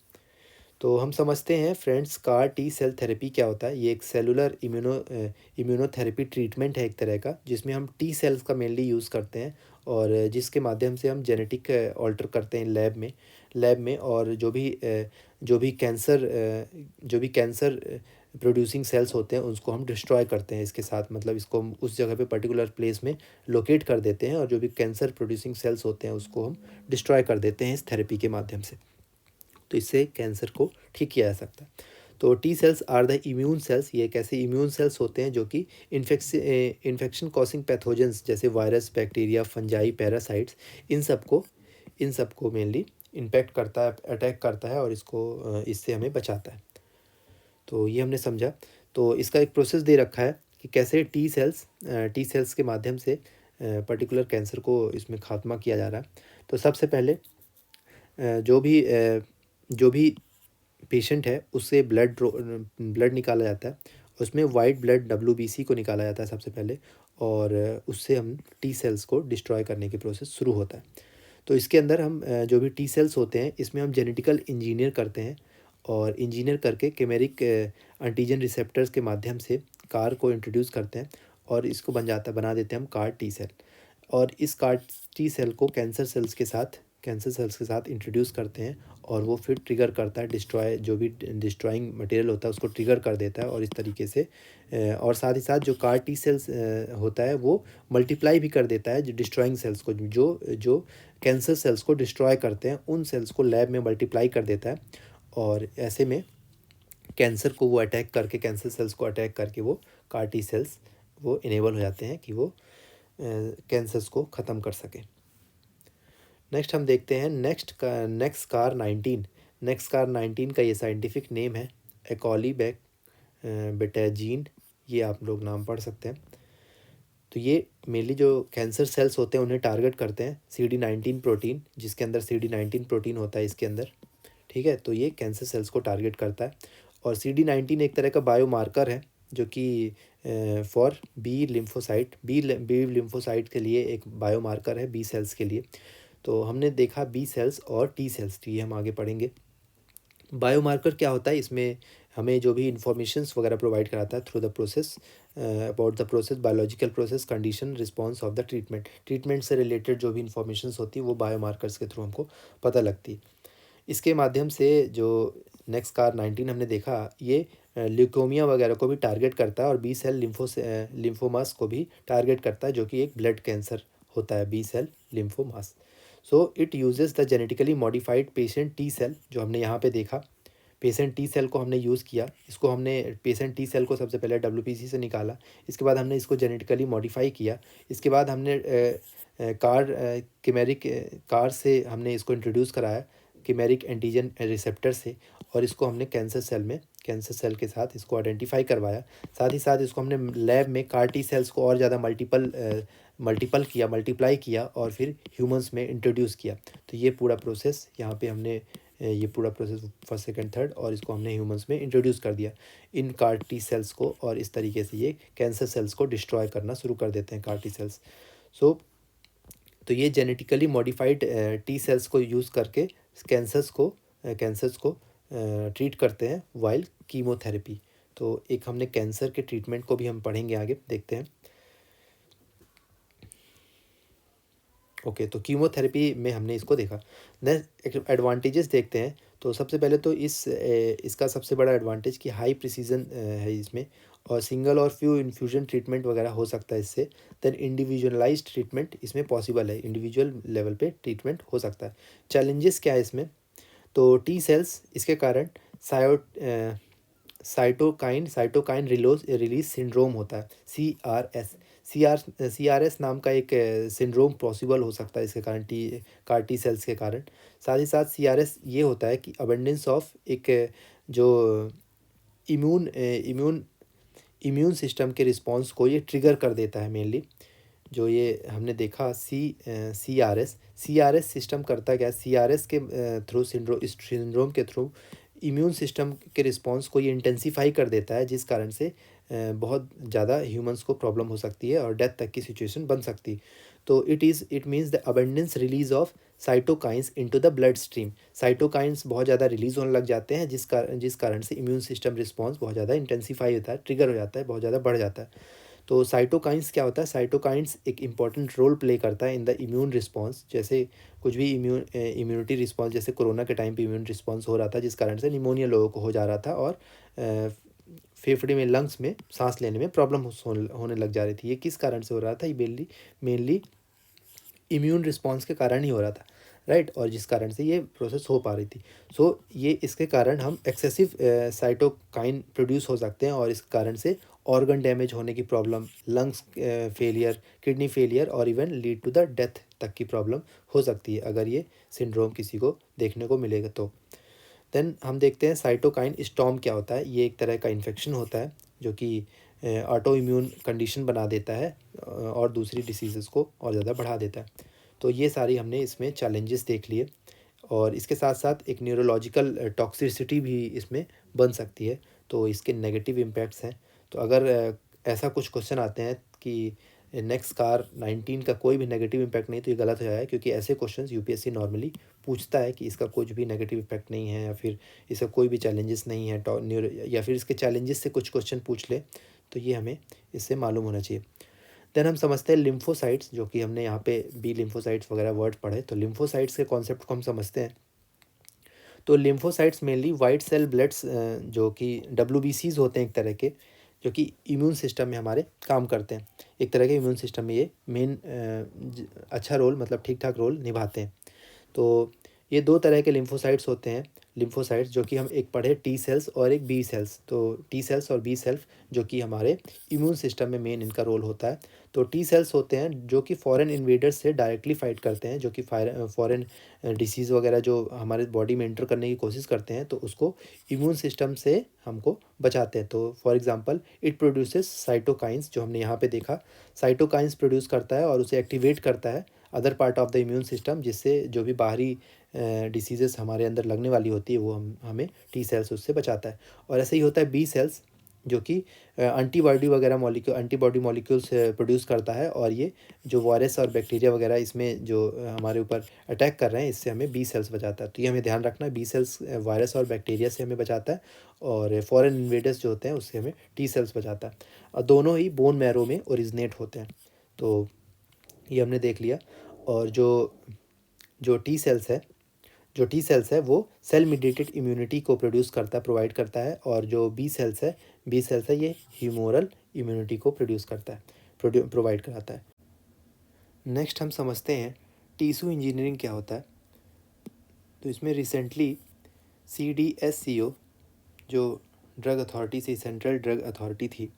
तो हम समझते हैं friends, CAR T cell therapy क्या होता है। ये एक सेलुलर इम्यूनोथेरेपी ट्रीटमेंट है एक तरह का, जिसमें हम टी सेल्स का मेनली यूज़ करते हैं, और जिसके माध्यम से हम जेनेटिक ऑल्टर करते हैं लैब में, और जो भी कैंसर प्रोड्यूसिंग सेल्स होते हैं उसको हम डिस्ट्रॉय करते हैं इसके साथ, मतलब इसको हम उस जगह पे पर्टिकुलर प्लेस में लोकेट कर देते हैं, और जो भी कैंसर प्रोड्यूसिंग सेल्स होते हैं उसको हम डिस्ट्रॉय कर देते हैं इस थेरेपी के माध्यम से। तो इससे कैंसर को ठीक किया जा सकता है। तो T cells are the immune cells, ये एक ऐसे इम्यून सेल्स होते हैं जो कि इन्फेक्शन कॉसिंग पैथोजेंस जैसे वायरस, बैक्टीरिया, फंजाई, पैरासाइट्स, इन सबको मेनली इम्पैक्ट करता है, अटैक करता है, और इससे हमें बचाता है। तो ये हमने समझा। तो इसका एक प्रोसेस दे रखा है कि कैसे टी सेल्स के माध्यम से पर्टिकुलर कैंसर को इसमें खात्मा किया जा रहा है। तो सबसे पहले जो भी पेशेंट है उससे ब्लड निकाला जाता है, उसमें वाइट ब्लड WBC को निकाला जाता है सबसे पहले, और उससे हम टी सेल्स को डिस्ट्रॉय करने की प्रोसेस शुरू होता है। तो इसके अंदर हम जो भी टी सेल्स होते हैं इसमें हम जेनेटिकल इंजीनियर करते हैं, और इंजीनियर करके केमेरिक एंटीजन रिसेप्टर्स के माध्यम से कार को इंट्रोड्यूस करते हैं, और इसको बना देते हैं हम कार टी सेल। और इस कार टी सेल को कैंसर सेल्स के साथ इंट्रोड्यूस करते हैं, और वो फिर ट्रिगर करता है जो भी डिस्ट्रॉइंग मटेरियल होता है उसको ट्रिगर कर देता है, और इस तरीके से और साथ ही साथ जो कार टी सेल्स होता है वो मल्टीप्लाई भी कर देता है जो डिस्ट्रॉइंग सेल्स को, जो कैंसर सेल्स को डिस्ट्रॉय करते हैं उन सेल्स को लैब में मल्टीप्लाई कर देता है, और ऐसे में कैंसर सेल्स को अटैक करके वो कार टी सेल्स वो इनेबल हो जाते हैं कि वो कैंसर्स को ख़त्म कर सकें। नेक्स्ट हम देखते हैं नेक्सकार 19 का ये साइंटिफिक नेम है एकॉली बेटाजीन, ये आप लोग नाम पढ़ सकते हैं। तो ये मेनली जो कैंसर सेल्स होते हैं उन्हें टारगेट करते हैं CD19 प्रोटीन, जिसके अंदर CD19 प्रोटीन होता है इसके अंदर, ठीक है। तो ये कैंसर सेल्स को टारगेट करता है, और CD19 एक तरह का बायोमार्कर है जो कि फॉर बी लिम्फोसाइट के लिए एक बायोमार्कर है, बी सेल्स के लिए। तो हमने देखा बी सेल्स और टी सेल्स, ये हम आगे पढ़ेंगे। बायोमार्कर क्या होता है, इसमें हमें जो भी इंफॉर्मेशंस वगैरह प्रोवाइड कराता है through the process about the process, biological process, condition, response of the treatment. Treatment से रिलेटेड जो भी इंफॉर्मेशन होती है वो बायोमार्कर्स के थ्रू हमको पता लगती है। इसके माध्यम से जो नेक्स्ट कार 19 हमने देखा, ये ल्यूकोमिया वगैरह को भी टारगेट करता है और बी सेल लिम्फोमास को भी टारगेट करता है, जो कि एक ब्लड कैंसर होता है, B cell lymphomas. So it uses the genetically modified patient T cell, जो हमने यहाँ पे देखा पेशेंट टी सेल को हमने यूज़ किया। इसको हमने पेशेंट टी सेल को सबसे पहले डब्ल्यूपीसी से निकाला, इसके बाद हमने इसको जेनेटिकली मॉडिफाई किया, इसके बाद हमने किमेरिक कार से हमने इसको इंट्रोड्यूस कराया किमेरिक एंटीजन रिसेप्टर से, और इसको हमने कैंसर सेल के साथ इसको आइडेंटिफाई करवाया। साथ ही साथ इसको हमने लैब में कार टी सेल्स को और ज़्यादा मल्टीप्लाई किया और फिर ह्यूमंस में इंट्रोड्यूस किया। तो ये पूरा प्रोसेस यहाँ पे हमने ये पूरा प्रोसेस फर्स्ट सेकंड थर्ड, और इसको हमने ह्यूमंस में इंट्रोड्यूस कर दिया इन कार टी सेल्स को, और इस तरीके से ये कैंसर सेल्स को डिस्ट्रॉय करना शुरू कर देते हैं कार टी सेल्स। सो तो ये जेनेटिकली मॉडिफाइड टी सेल्स को यूज़ करके कैंसर्स को ट्रीट करते हैं वाइल कीमोथेरेपी। तो एक हमने कैंसर के ट्रीटमेंट को भी हम पढ़ेंगे आगे, देखते हैं। ओके, तो कीमोथेरेपी में हमने इसको देखा। नेक्स्ट एडवांटेजेस देखते हैं। तो सबसे पहले तो इसका सबसे बड़ा एडवांटेज कि हाई प्रिसीजन है इसमें, और सिंगल और फ्यू इन्फ्यूजन ट्रीटमेंट वगैरह हो सकता है इससे। देन इंडिविजुअलाइज्ड ट्रीटमेंट इसमें पॉसिबल है, इंडिविजुअल लेवल पे ट्रीटमेंट हो सकता है। चैलेंजेस क्या है इसमें? तो टी सेल्स इसके कारण साइटोकाइन रिलीज सिंड्रोम होता है, CRS नाम का एक सिंड्रोम पॉसिबल हो सकता है इसके कारण, कार टी सेल्स के कारण। साथ ही साथ CRS ये होता है कि अबंडेंस ऑफ एक जो इम्यून सिस्टम के रिस्पॉन्स को ये ट्रिगर कर देता है मेनली। जो ये हमने देखा CRS सिस्टम करता क्या है, CRS के थ्रू इस सिंड्रोम के थ्रू इम्यून सिस्टम के रिस्पॉन्स को ये इंटेंसीफाई कर देता है, जिस कारण से बहुत ज़्यादा ह्यूमंस को प्रॉब्लम हो सकती है और डेथ तक की सिचुएशन बन सकती है। तो it means the abundance release of cytokines into the blood stream. Cytokines बहुत ज़्यादा रिलीज होने लग जाते हैं, जिस कारण से इम्यून सिस्टम रिस्पॉन्स बहुत ज़्यादा इंटेंसीफाई होता है, ट्रिगर हो जाता है, बहुत ज़्यादा बढ़ जाता है। तो साइटोकाइंस क्या होता है? साइटोकाइंस एक इम्पॉर्टेंट रोल प्ले करता है इन द इम्यून रिस्पॉन्स। जैसे कुछ भी इम्यूनिटी रिस्पॉन्स, जैसे कोरोना के टाइम पे इम्यून रिस्पॉन्स हो रहा था, जिस कारण से निमोनिया लोगों को हो जा रहा था, और फेफड़े में, लंग्स में सांस लेने में प्रॉब्लम होने लग जा रही थी। ये किस कारण से हो रहा था? ये मेनली इम्यून रिस्पॉन्स के कारण ही हो रहा था, राइट, और जिस कारण से ये प्रोसेस हो पा रही थी। सो ये इसके कारण हम एक्सेसिव साइटोकाइन प्रोड्यूस हो सकते हैं, और इस कारण से ऑर्गन डैमेज होने की problem, lungs failure, kidney failure, और even lead to the death तक की प्रॉब्लम हो सकती है अगर ये सिंड्रोम किसी को देखने को मिलेगा तो। देन हम देखते हैं साइटोकाइन स्टॉर्म क्या होता है। ये एक तरह का इन्फेक्शन होता है जो कि ऑटो इम्यून कंडीशन बना देता है और दूसरी डिसीज़ को और ज़्यादा बढ़ा देता है। तो ये सारी हमने इसमें चैलेंजेस देख लिए, और इसके साथ साथ एक न्यूरोलॉजिकल टॉक्सिसिटी भी इसमें बन सकती है, तो इसके नेगेटिव इम्पैक्ट्स हैं। तो अगर ऐसा कुछ क्वेश्चन आते हैं कि नेक्स्ट कार 19 का कोई भी नेगेटिव इम्पैक्ट नहीं, तो ये गलत हो जाएगा, क्योंकि ऐसे क्वेश्चंस यूपीएससी नॉर्मली पूछता है कि इसका कुछ भी नेगेटिव इम्पैक्ट नहीं है, या फिर इसका कोई भी चैलेंजेस नहीं है, या फिर इसके चैलेंजेस से कुछ क्वेश्चन पूछ ले, तो ये हमें इससे मालूम होना चाहिए। देन हम समझते हैं लिम्फोसाइट्स, जो कि हमने यहाँ पे बी लिम्फोसाइट्स वगैरह वर्ड पढ़े। तो लिम्फोसाइट्स के कॉन्सेप्ट को हम समझते हैं। तो lymphocytes mainly white cell bloods, जो कि WBCs होते हैं एक तरह के, जो कि इम्यून सिस्टम में हमारे काम करते हैं। एक तरह के इम्यून सिस्टम में ये मेन अच्छा रोल, मतलब ठीक ठाक रोल निभाते हैं। तो ये दो तरह के लिम्फोसाइट्स होते हैं। लिम्फोसाइट्स जो कि हम एक पढ़े टी सेल्स और एक बी सेल्स। तो टी सेल्स और बी सेल्स जो कि हमारे इम्यून सिस्टम में मेन इनका रोल होता है। तो टी सेल्स होते हैं जो कि फॉरेन इन्वेडर्स से डायरेक्टली फाइट करते हैं, जो कि फॉरेन डिसीज़ वगैरह जो हमारे बॉडी में एंटर करने की कोशिश करते हैं, तो उसको इम्यून सिस्टम से हमको बचाते हैं। तो for example it produces cytokines, जो हमने यहाँ पे देखा, साइटोकाइंस प्रोड्यूस करता है और उसे एक्टिवेट करता है other part of the immune system, जिससे जो भी बाहरी डिसीजेस हमारे अंदर लगने वाली होती है वो हमें टी सेल्स उससे बचाता है। और ऐसे ही होता है बी सेल्स। जो कि एंटीबॉडी मॉलिक्यूल्स प्रोड्यूस करता है, और ये जो वायरस और बैक्टीरिया वगैरह इसमें जो हमारे ऊपर अटैक कर रहे हैं, इससे हमें बी सेल्स बचाता है। तो ये हमें ध्यान रखना है, बी सेल्स वायरस और बैक्टीरिया से हमें बचाता है, और फॉरेन इन्वेडर्स जो होते हैं उससे हमें टी सेल्स बचाता है, और दोनों ही बोन मैरो में ओरिजिनेट होते हैं। तो ये हमने देख लिया। और जो टी सेल्स है वो सेल मीडिएटेड इम्यूनिटी को प्रोवाइड करता है, और जो बी सेल्स है ये ह्यूमोरल इम्यूनिटी को प्रोवाइड कराता है। नेक्स्ट हम समझते हैं टिश्यू इंजीनियरिंग क्या होता है। तो इसमें रिसेंटली CDSCO जो ड्रग अथॉरिटी से सेंट्रल ड्रग अथॉरिटी थी,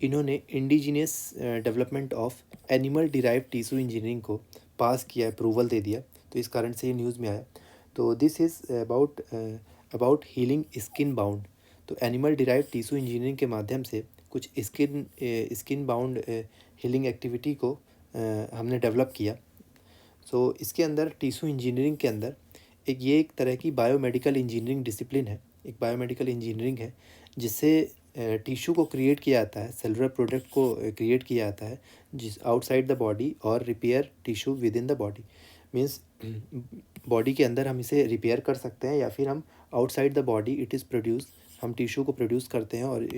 इन्होंने indigenous development of animal derived tissue engineering को पास किया, अप्रूवल दे दिया। तो इस कारण से ये न्यूज़ में आया। तो this is about healing skin bound. तो एनिमल डिराइव्ड टिश्यू इंजीनियरिंग के माध्यम से कुछ स्किन बाउंड हीलिंग एक्टिविटी को हमने डेवलप किया। सो इसके अंदर टिश्यू इंजीनियरिंग के अंदर एक तरह की बायोमेडिकल इंजीनियरिंग डिसिप्लिन है, एक बायोमेडिकल इंजीनियरिंग है, जिससे टिश्यू को क्रिएट किया जाता है, सेलुलर प्रोडक्ट को क्रिएट किया जाता है जिस आउटसाइड द बॉडी, और repair tissue with in the body. Means body के अंदर हम इसे रिपेयर कर सकते हैं, या फिर हम आउटसाइड ड बॉडी इट इज़ प्रोड्यूस, हम टिश्यू को प्रोड्यूस करते हैं और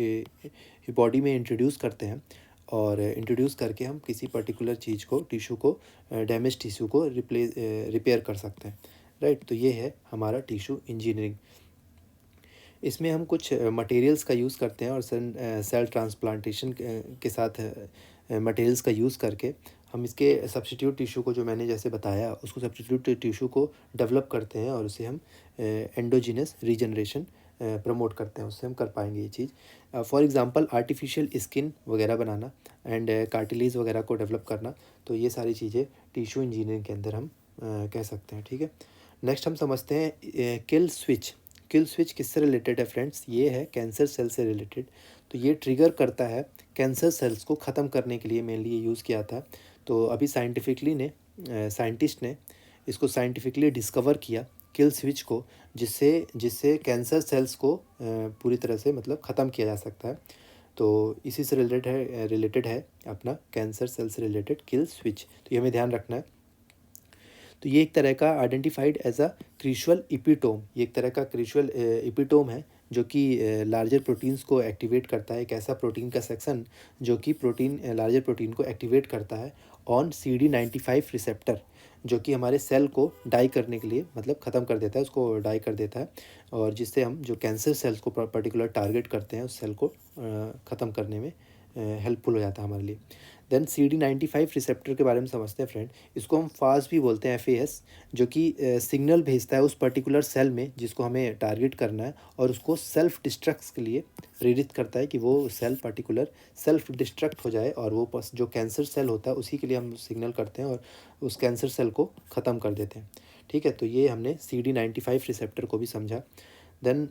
बॉडी में इंट्रोड्यूस करते हैं, और इंट्रोड्यूस करके हम किसी पर्टिकुलर चीज़ को, टिश्यू को, डैमेज टिश्यू को रिपेयर कर सकते हैं, राइट। तो ये है हमारा टिश्यू इंजीनियरिंग। इसमें हम कुछ मटेरियल्स का यूज़ करते हैं, और सेल ट्रांसप्लांटेशन के साथ मटेरियल्स का यूज़ करके हम इसके सब्स्टिट्यूट टिश्यू को, जो मैंने जैसे बताया, उसको सब्स्टिट्यूट टिश्यू को डेवलप करते हैं, और उसे हम एंडोजीनस रीजनरेशन प्रमोट करते हैं, उससे हम कर पाएंगे ये चीज़। फॉर एग्जांपल आर्टिफिशियल स्किन वगैरह बनाना एंड कार्टिलेज वगैरह को डेवलप करना। तो ये सारी चीज़ें टिश्यू इंजीनियरिंग के अंदर हम कह सकते हैं, ठीक है। नेक्स्ट हम समझते हैं किल स्विच किससे रिलेटेड है फ्रेंड्स, ये है कैंसर सेल से रिलेटेड। तो ये ट्रिगर करता है कैंसर सेल्स को ख़त्म करने के लिए, मेनली ये यूज़ किया था। तो अभी साइंटिस्ट ने इसको साइंटिफिकली डिस्कवर किया किल स्विच को, जिससे कैंसर सेल्स को पूरी तरह से मतलब ख़त्म किया जा सकता है। तो इसी से रिलेटेड है अपना कैंसर सेल से रिलेटेड किल स्विच। तो ये हमें ध्यान रखना है। तो ये एक तरह का आइडेंटिफाइड एज अ क्रिशुअल इपिटोम, ये एक तरह का क्रिशुअल इपिटोम है, जो कि लार्जर प्रोटीन्स को एक्टिवेट करता है। एक ऐसा प्रोटीन का सेक्शन जो कि लार्जर प्रोटीन को एक्टिवेट करता है ऑन CD95 रिसेप्टर, जो कि हमारे सेल को डाई करने के लिए, मतलब ख़त्म कर देता है, उसको डाई कर देता है, और जिससे हम जो कैंसर सेल्स को पर्टिकुलर टारगेट करते हैं, उस सेल को ख़त्म करने में हेल्पफुल हो जाता है हमारे लिए। देन CD95 रिसेप्टर के बारे में समझते हैं फ्रेंड। इसको हम फास भी बोलते हैं, FAS, जो कि सिग्नल भेजता है उस पर्टिकुलर सेल में जिसको हमें टारगेट करना है, और उसको सेल्फ डिस्ट्रक्ट के लिए प्रेरित करता है कि वो सेल पर्टिकुलर सेल्फ डिस्ट्रक्ट हो जाए, और वो जो कैंसर सेल होता है उसी के लिए हम सिग्नल करते हैं, और उस कैंसर सेल को ख़त्म कर देते हैं, ठीक है। तो ये हमने CD95 रिसेप्टर को भी समझा। देन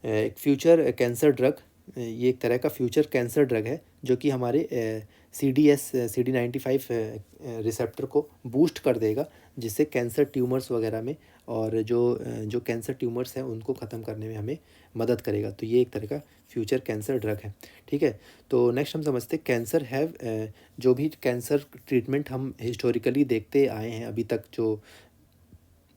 एक फ्यूचर कैंसर ड्रग, ये एक तरह का फ्यूचर कैंसर ड्रग है, जो कि हमारे CD95 रिसेप्टर को बूस्ट कर देगा, जिससे कैंसर ट्यूमर्स वगैरह में, और जो कैंसर ट्यूमर्स हैं उनको ख़त्म करने में हमें मदद करेगा। तो ये एक तरह का फ्यूचर कैंसर ड्रग है, ठीक है। तो नेक्स्ट हम समझते हैं कैंसर हैव, जो भी कैंसर ट्रीटमेंट हम हिस्टोरिकली देखते आए हैं अभी तक, जो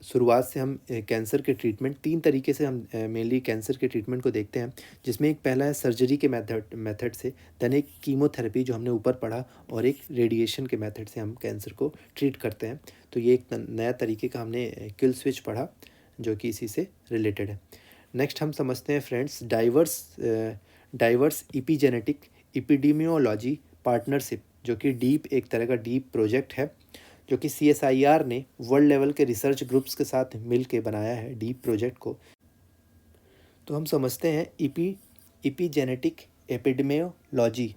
शुरुआत से हम कैंसर के ट्रीटमेंट 3 तरीके से हम मेनली कैंसर के ट्रीटमेंट को देखते हैं, जिसमें एक पहला है सर्जरी के मेथड से, देन एक कीमोथेरेपी जो हमने ऊपर पढ़ा, और एक रेडिएशन के मेथड से हम कैंसर को ट्रीट करते हैं। तो ये एक नया तरीके का हमने किल स्विच पढ़ा, जो कि इसी से रिलेटेड है। नेक्स्ट हम समझते हैं friends diverse epigenetic epidemiology partnership, जो कि एक तरह का डीप प्रोजेक्ट है, जो कि CSIR ने वर्ल्ड लेवल के रिसर्च ग्रुप्स के साथ मिल के बनाया है डीप प्रोजेक्ट को। तो हम समझते हैं इपीजेनेटिक एपिडेमियोलॉजी।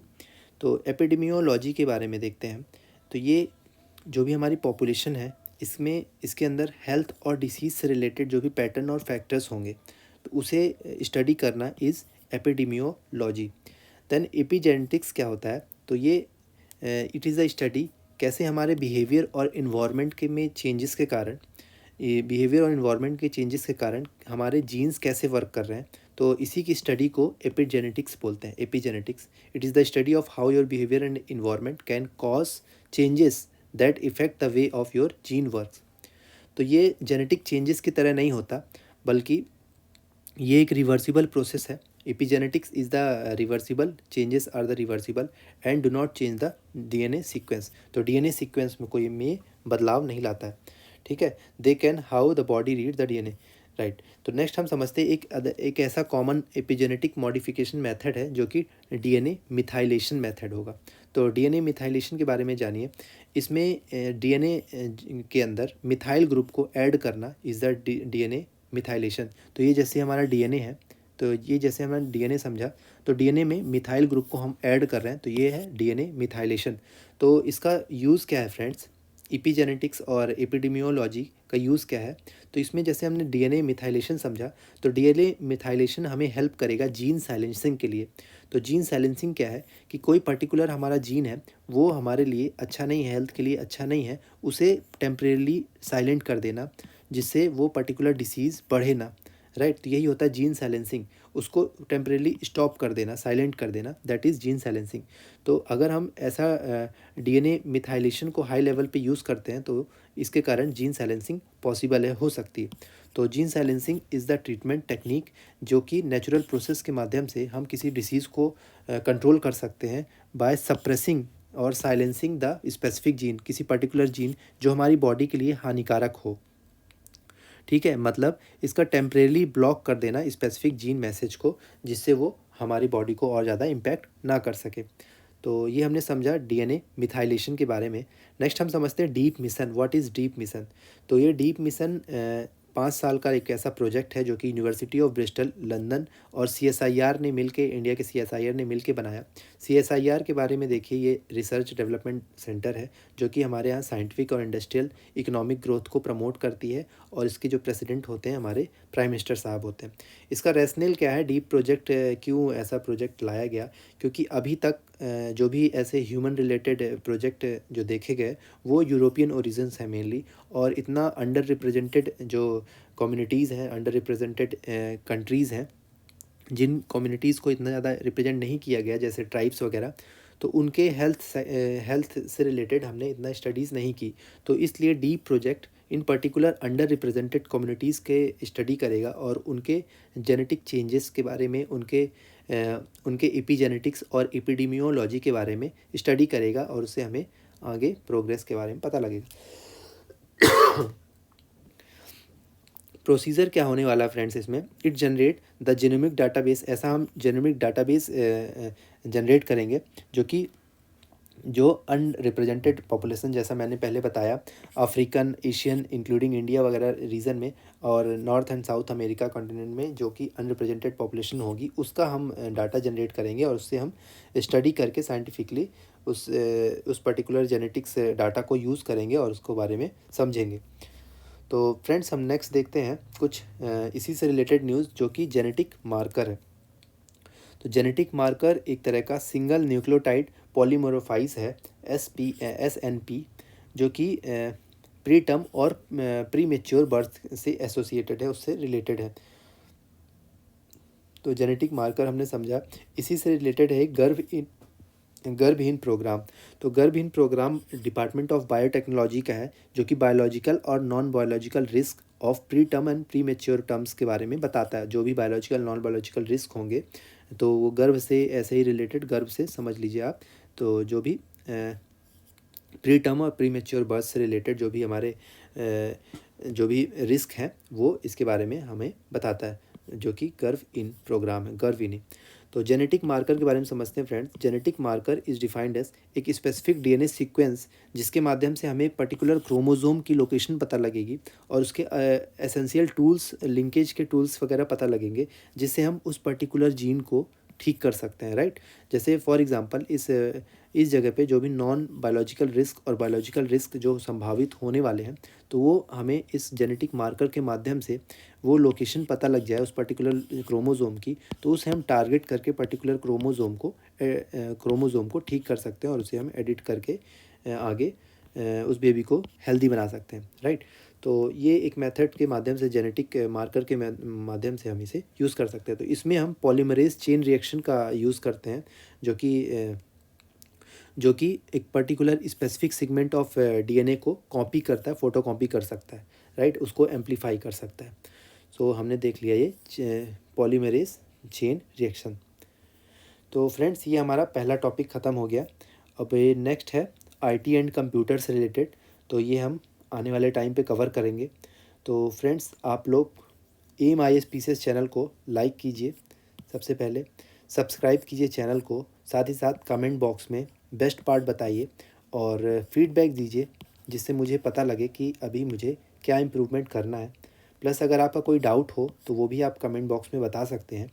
तो एपिडेमियोलॉजी के बारे में देखते हैं। तो ये जो भी हमारी पॉपुलेशन है, इसके अंदर हेल्थ और डिसीज़ से रिलेटेड जो भी पैटर्न और फैक्टर्स होंगे, तो उसे स्टडी करना इज़ एपिडेमियोलॉजी। देन एपिजेनेटिक्स क्या होता है, तो ये इट इज़ अ स्टडी कैसे हमारे बिहेवियर और इन्वायरमेंट के चेंजेस के कारण हमारे जीन्स कैसे वर्क कर रहे हैं। तो इसी की स्टडी को एपिजेनेटिक्स बोलते हैं, epigenetics. It is the study of how your behaviour and environment can cause changes that effect the way of your gene work. तो ये जेनेटिक चेंजेस की तरह नहीं होता, बल्कि ये एक रिवर्सिबल प्रोसेस है। Epigenetics is the reversible, changes are the reversible and do not change the DNA sequence. तो डीएनए सीक्वेंस में कोई में बदलाव नहीं लाता है, ठीक है। They can how the body read the DNA, right. तो नेक्स्ट हम समझते हैं एक ऐसा कॉमन एपिजेनेटिक मॉडिफिकेशन मेथड है जो कि डीएनए मिथाइलेशन मेथड होगा। तो डीएनए मिथाइलेशन के बारे में जानिए। इसमें डीएनए के अंदर मिथाइल ग्रुप को ऐड करना इज़ द डीएनए मिथाइलेशन। तो ये जैसे हमारा डीएनए है, तो ये जैसे हमारा डीएनए समझा, तो डीएनए में मिथाइल ग्रुप को हम ऐड कर रहे हैं, तो ये है डीएनए मिथाइलेशन। तो इसका यूज़ क्या है फ्रेंड्स, एपिजेनेटिक्स और एपिडेमियोलॉजी का यूज़ क्या है। तो इसमें जैसे हमने डीएनए मिथाइलेशन समझा, तो डीएनए मिथाइलेशन हमें हेल्प करेगा जीन साइलेंसिंग के लिए। तो जीन साइलेंसिंग क्या है कि कोई पर्टिकुलर हमारा जीन है, वो हमारे लिए अच्छा नहीं है, हेल्थ के लिए अच्छा नहीं है, उसे टेम्परेली साइलेंट कर देना, जिससे वो पर्टिकुलर डिसीज़ बढ़े ना, राइट। तो यही होता है जीन साइलेंसिंग, उसको टेम्परेली स्टॉप कर देना, साइलेंट कर देना, दैट इज़ जीन साइलेंसिंग। तो अगर हम ऐसा डीएनए मिथाइलेशन को हाई लेवल पे यूज़ करते हैं, तो इसके कारण जीन साइलेंसिंग पॉसिबल है, हो सकती है। तो gene silencing is the treatment technique जो कि नेचुरल प्रोसेस के माध्यम से हम किसी डिसीज़ को कंट्रोल कर सकते हैं बाय सप्रेसिंग और साइलेंसिंग द स्पेसिफिक जीन, किसी पर्टिकुलर जीन जो हमारी बॉडी के लिए हानिकारक हो, ठीक है। मतलब इसका टेम्परेली ब्लॉक कर देना स्पेसिफिक जीन मैसेज को, जिससे वो हमारी बॉडी को और ज़्यादा इम्पैक्ट ना कर सके। तो ये हमने समझा डीएनए मिथाइलेशन के बारे में। नेक्स्ट हम समझते हैं deep mission. What is deep mission. तो ये डीप मिशन 5 साल का एक ऐसा प्रोजेक्ट है जो कि यूनिवर्सिटी ऑफ ब्रिस्टल लंदन और सीएसआईआर ने मिलके, इंडिया के सीएसआईआर ने मिलके बनाया। सीएसआईआर के बारे में देखिए, ये रिसर्च डेवलपमेंट सेंटर है जो कि हमारे यहाँ साइंटिफिक और इंडस्ट्रियल इकोनॉमिक ग्रोथ को प्रमोट करती है, और इसके जो प्रेसिडेंट होते हैं हमारे प्राइम मिनिस्टर साहब होते हैं। इसका रैशनल क्या है, डीप प्रोजेक्ट क्यों ऐसा प्रोजेक्ट लाया गया, क्योंकि अभी तक जो भी ऐसे ह्यूमन रिलेटेड प्रोजेक्ट जो देखे गए वो यूरोपियन ओरिजिन्स हैं मेनली, और इतना अंडर रिप्रेजेंटेड जो कम्युनिटीज़ हैं, अंडर रिप्रेजेंटेड कंट्रीज़ हैं, जिन कम्युनिटीज़ को इतना ज़्यादा रिप्रेजेंट नहीं किया गया, जैसे ट्राइब्स वगैरह, तो उनके हेल्थ से रिलेटेड हमने इतना स्टडीज़ नहीं की। तो इसलिए deep project in particular under represented communities के स्टडी करेगा और उनके जेनेटिक चेंजेस के बारे में, उनके एपिजेनेटिक्स और एपिडेमियोलॉजी के बारे में स्टडी करेगा, और उससे हमें आगे प्रोग्रेस के बारे में पता लगेगा। प्रोसीजर क्या होने वाला है फ्रेंड्स इसमें, it generate the genomic database. ऐसा हम जेनोमिक डाटाबेस जनरेट करेंगे जो अनरिप्रेजेंटेड पॉपुलेशन, जैसा मैंने पहले बताया, अफ्रीकन, एशियन इंक्लूडिंग इंडिया वगैरह रीजन में, और north and south America continent में जो कि अनरिप्रेजेंटेड पॉपुलेशन होगी, उसका हम डाटा जनरेट करेंगे, और उससे हम स्टडी करके साइंटिफिकली उस पर्टिकुलर जेनेटिक्स डाटा को यूज़ करेंगे और उसको बारे में समझेंगे। तो फ्रेंड्स हम नेक्स्ट देखते हैं कुछ इसी से रिलेटेड न्यूज़, जो कि जेनेटिक मार्कर है। तो जेनेटिक मार्कर एक तरह का सिंगल न्यूक्लियोटाइड पॉलीमोरोफाइज है, SNP, जो कि प्री टर्म और प्री मेच्योर बर्थ से एसोसिएटेड है, उससे रिलेटेड है। तो जेनेटिक मार्कर हमने समझा, इसी से रिलेटेड है गर्भहीन प्रोग्राम। तो गर्भहीन प्रोग्राम डिपार्टमेंट ऑफ बायोटेक्नोलॉजी का है, जो कि बायोलॉजिकल और non biological risk of pre term and pre mature terms के बारे में बताता है। जो भी बायोलॉजिकल नॉन बायोलॉजिकल रिस्क होंगे, तो वो गर्भ से ऐसे ही रिलेटेड, गर्भ से समझ लीजिए आप। तो जो भी प्री टर्म और प्री मेच्योर बर्थ से रिलेटेड जो भी हमारे जो भी रिस्क हैं, वो इसके बारे में हमें बताता है, जो कि गर्भहीन प्रोग्राम है, गर्भहीन। तो जेनेटिक मार्कर के बारे में समझते हैं friends. Genetic marker is defined as एक स्पेसिफिक डीएनए सीक्वेंस, जिसके माध्यम से हमें पर्टिकुलर क्रोमोसोम की लोकेशन पता लगेगी, और उसके एसेंशियल टूल्स, लिंकेज के टूल्स वगैरह पता लगेंगे, जिससे हम उस पर्टिकुलर जीन को ठीक कर सकते हैं, राइट। जैसे फॉर एग्जांपल इस जगह पे जो भी नॉन बायोलॉजिकल रिस्क और बायोलॉजिकल रिस्क जो संभावित होने वाले हैं, तो वो हमें इस जेनेटिक मार्कर के माध्यम से वो लोकेशन पता लग जाए उस पर्टिकुलर क्रोमोसोम की, तो उसे हम टारगेट करके पर्टिकुलर क्रोमोसोम को ठीक कर सकते हैं, और उसे हम एडिट करके आगे उस बेबी को हेल्दी बना सकते हैं, राइट। तो ये एक मेथड के माध्यम से, जेनेटिक मार्कर के माध्यम से हम इसे यूज़ कर सकते हैं। तो इसमें हम पॉलीमरेज़ चेन रिएक्शन का यूज़ करते हैं, जो कि एक particular specific segment of DNA को कॉपी करता है, फ़ोटो कॉपी कर सकता है, राइट, उसको एम्पलीफाई कर सकता है। सो हमने देख लिया ये पॉलीमरेज़ चेन रिएक्शन। तो फ्रेंड्स, ये हमारा पहला टॉपिक ख़त्म हो गया। अब ये नेक्स्ट है आईटी एंड कंप्यूटर से रिलेटेड, तो ये हम आने वाले टाइम पे कवर करेंगे। तो फ्रेंड्स, आप लोग M I S PCS channel को लाइक कीजिए, सबसे पहले सब्सक्राइब कीजिए चैनल को, साथ ही साथ कमेंट बॉक्स में बेस्ट पार्ट बताइए और फीडबैक दीजिए, जिससे मुझे पता लगे कि अभी मुझे क्या इम्प्रूवमेंट करना है। प्लस अगर आपका कोई डाउट हो तो वो भी आप कमेंट बॉक्स में बता सकते हैं।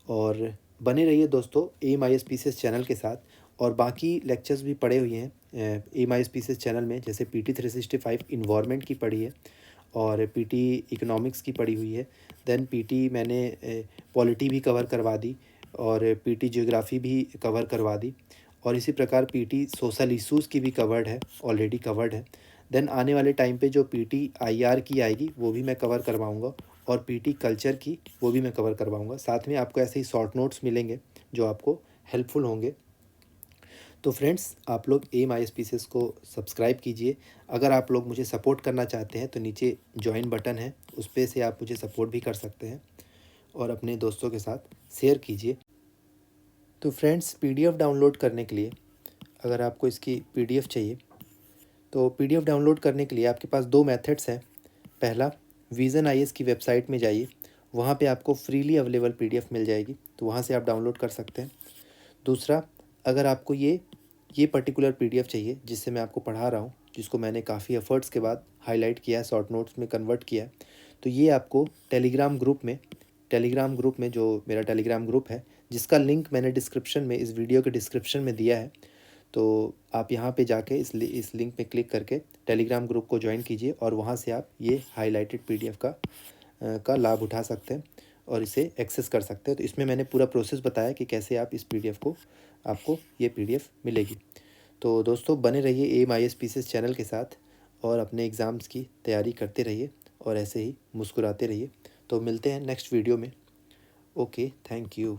और बने रहिए दोस्तों M I S PCS channel के साथ। और बाकी लेक्चर्स भी पढ़े हुए हैं M I S PCS channel में, जैसे पीटी 365 इन्वायरमेंट की पढ़ी है और पीटी इकोनॉमिक्स की पढ़ी हुई है। देन पीटी मैंने पॉलिटी भी कवर करवा दी और पीटी ज्योग्राफी भी कवर करवा दी, और इसी प्रकार पीटी सोशल इश्यूज़ की भी कवर्ड है, ऑलरेडी कवर्ड है। देन आने वाले टाइम पे जो पीटी आईआर की आएगी वो भी मैं कवर करवाऊँगा, और पीटी कल्चर की वो भी मैं कवर करवाऊँगा। साथ में आपको ऐसे ही शॉर्ट नोट्स मिलेंगे जो आपको हेल्पफुल होंगे। तो फ्रेंड्स, आप लोग एम आई एस पीसीएस को सब्सक्राइब कीजिए। अगर आप लोग मुझे सपोर्ट करना चाहते हैं तो नीचे जॉइन बटन है, उस पर से आप मुझे सपोर्ट भी कर सकते हैं, और अपने दोस्तों के साथ शेयर कीजिए। तो फ्रेंड्स, पीडीएफ डाउनलोड करने के लिए, अगर आपको इसकी पीडीएफ चाहिए तो पीडीएफ डाउनलोड करने के लिए आपके पास दो मेथड्स हैं। पहला, विज़न आईएएस की वेबसाइट में जाइए, वहाँ पे आपको फ्रीली अवेलेबल पीडीएफ मिल जाएगी, तो वहाँ से आप डाउनलोड कर सकते हैं। दूसरा, अगर आपको ये पर्टिकुलर पीडीएफ चाहिए जिससे मैं आपको पढ़ा रहा हूँ, जिसको मैंने काफ़ी एफर्ट्स के बाद हाईलाइट किया है, शॉर्ट नोट्स में कन्वर्ट किया है, तो ये आपको टेलीग्राम ग्रुप में जो मेरा टेलीग्राम ग्रुप है, जिसका लिंक मैंने डिस्क्रिप्शन में, इस वीडियो के डिस्क्रिप्शन में दिया है, तो आप यहाँ पे जाके इस लिंक पे क्लिक करके टेलीग्राम ग्रुप को ज्वाइन कीजिए, और वहाँ से आप ये हाईलाइटेड पीडीएफ का लाभ उठा सकते हैं और इसे एक्सेस कर सकते हैं। तो इसमें मैंने पूरा प्रोसेस बताया कि कैसे आप इस पीडीएफ को, आपको ये पीडीएफ मिलेगी। तो दोस्तों, बने रहिए M I S PCS channel के साथ और अपने एग्ज़ाम्स की तैयारी करते रहिए और ऐसे ही मुस्कुराते रहिए। तो मिलते हैं नेक्स्ट वीडियो में। Okay, thank you.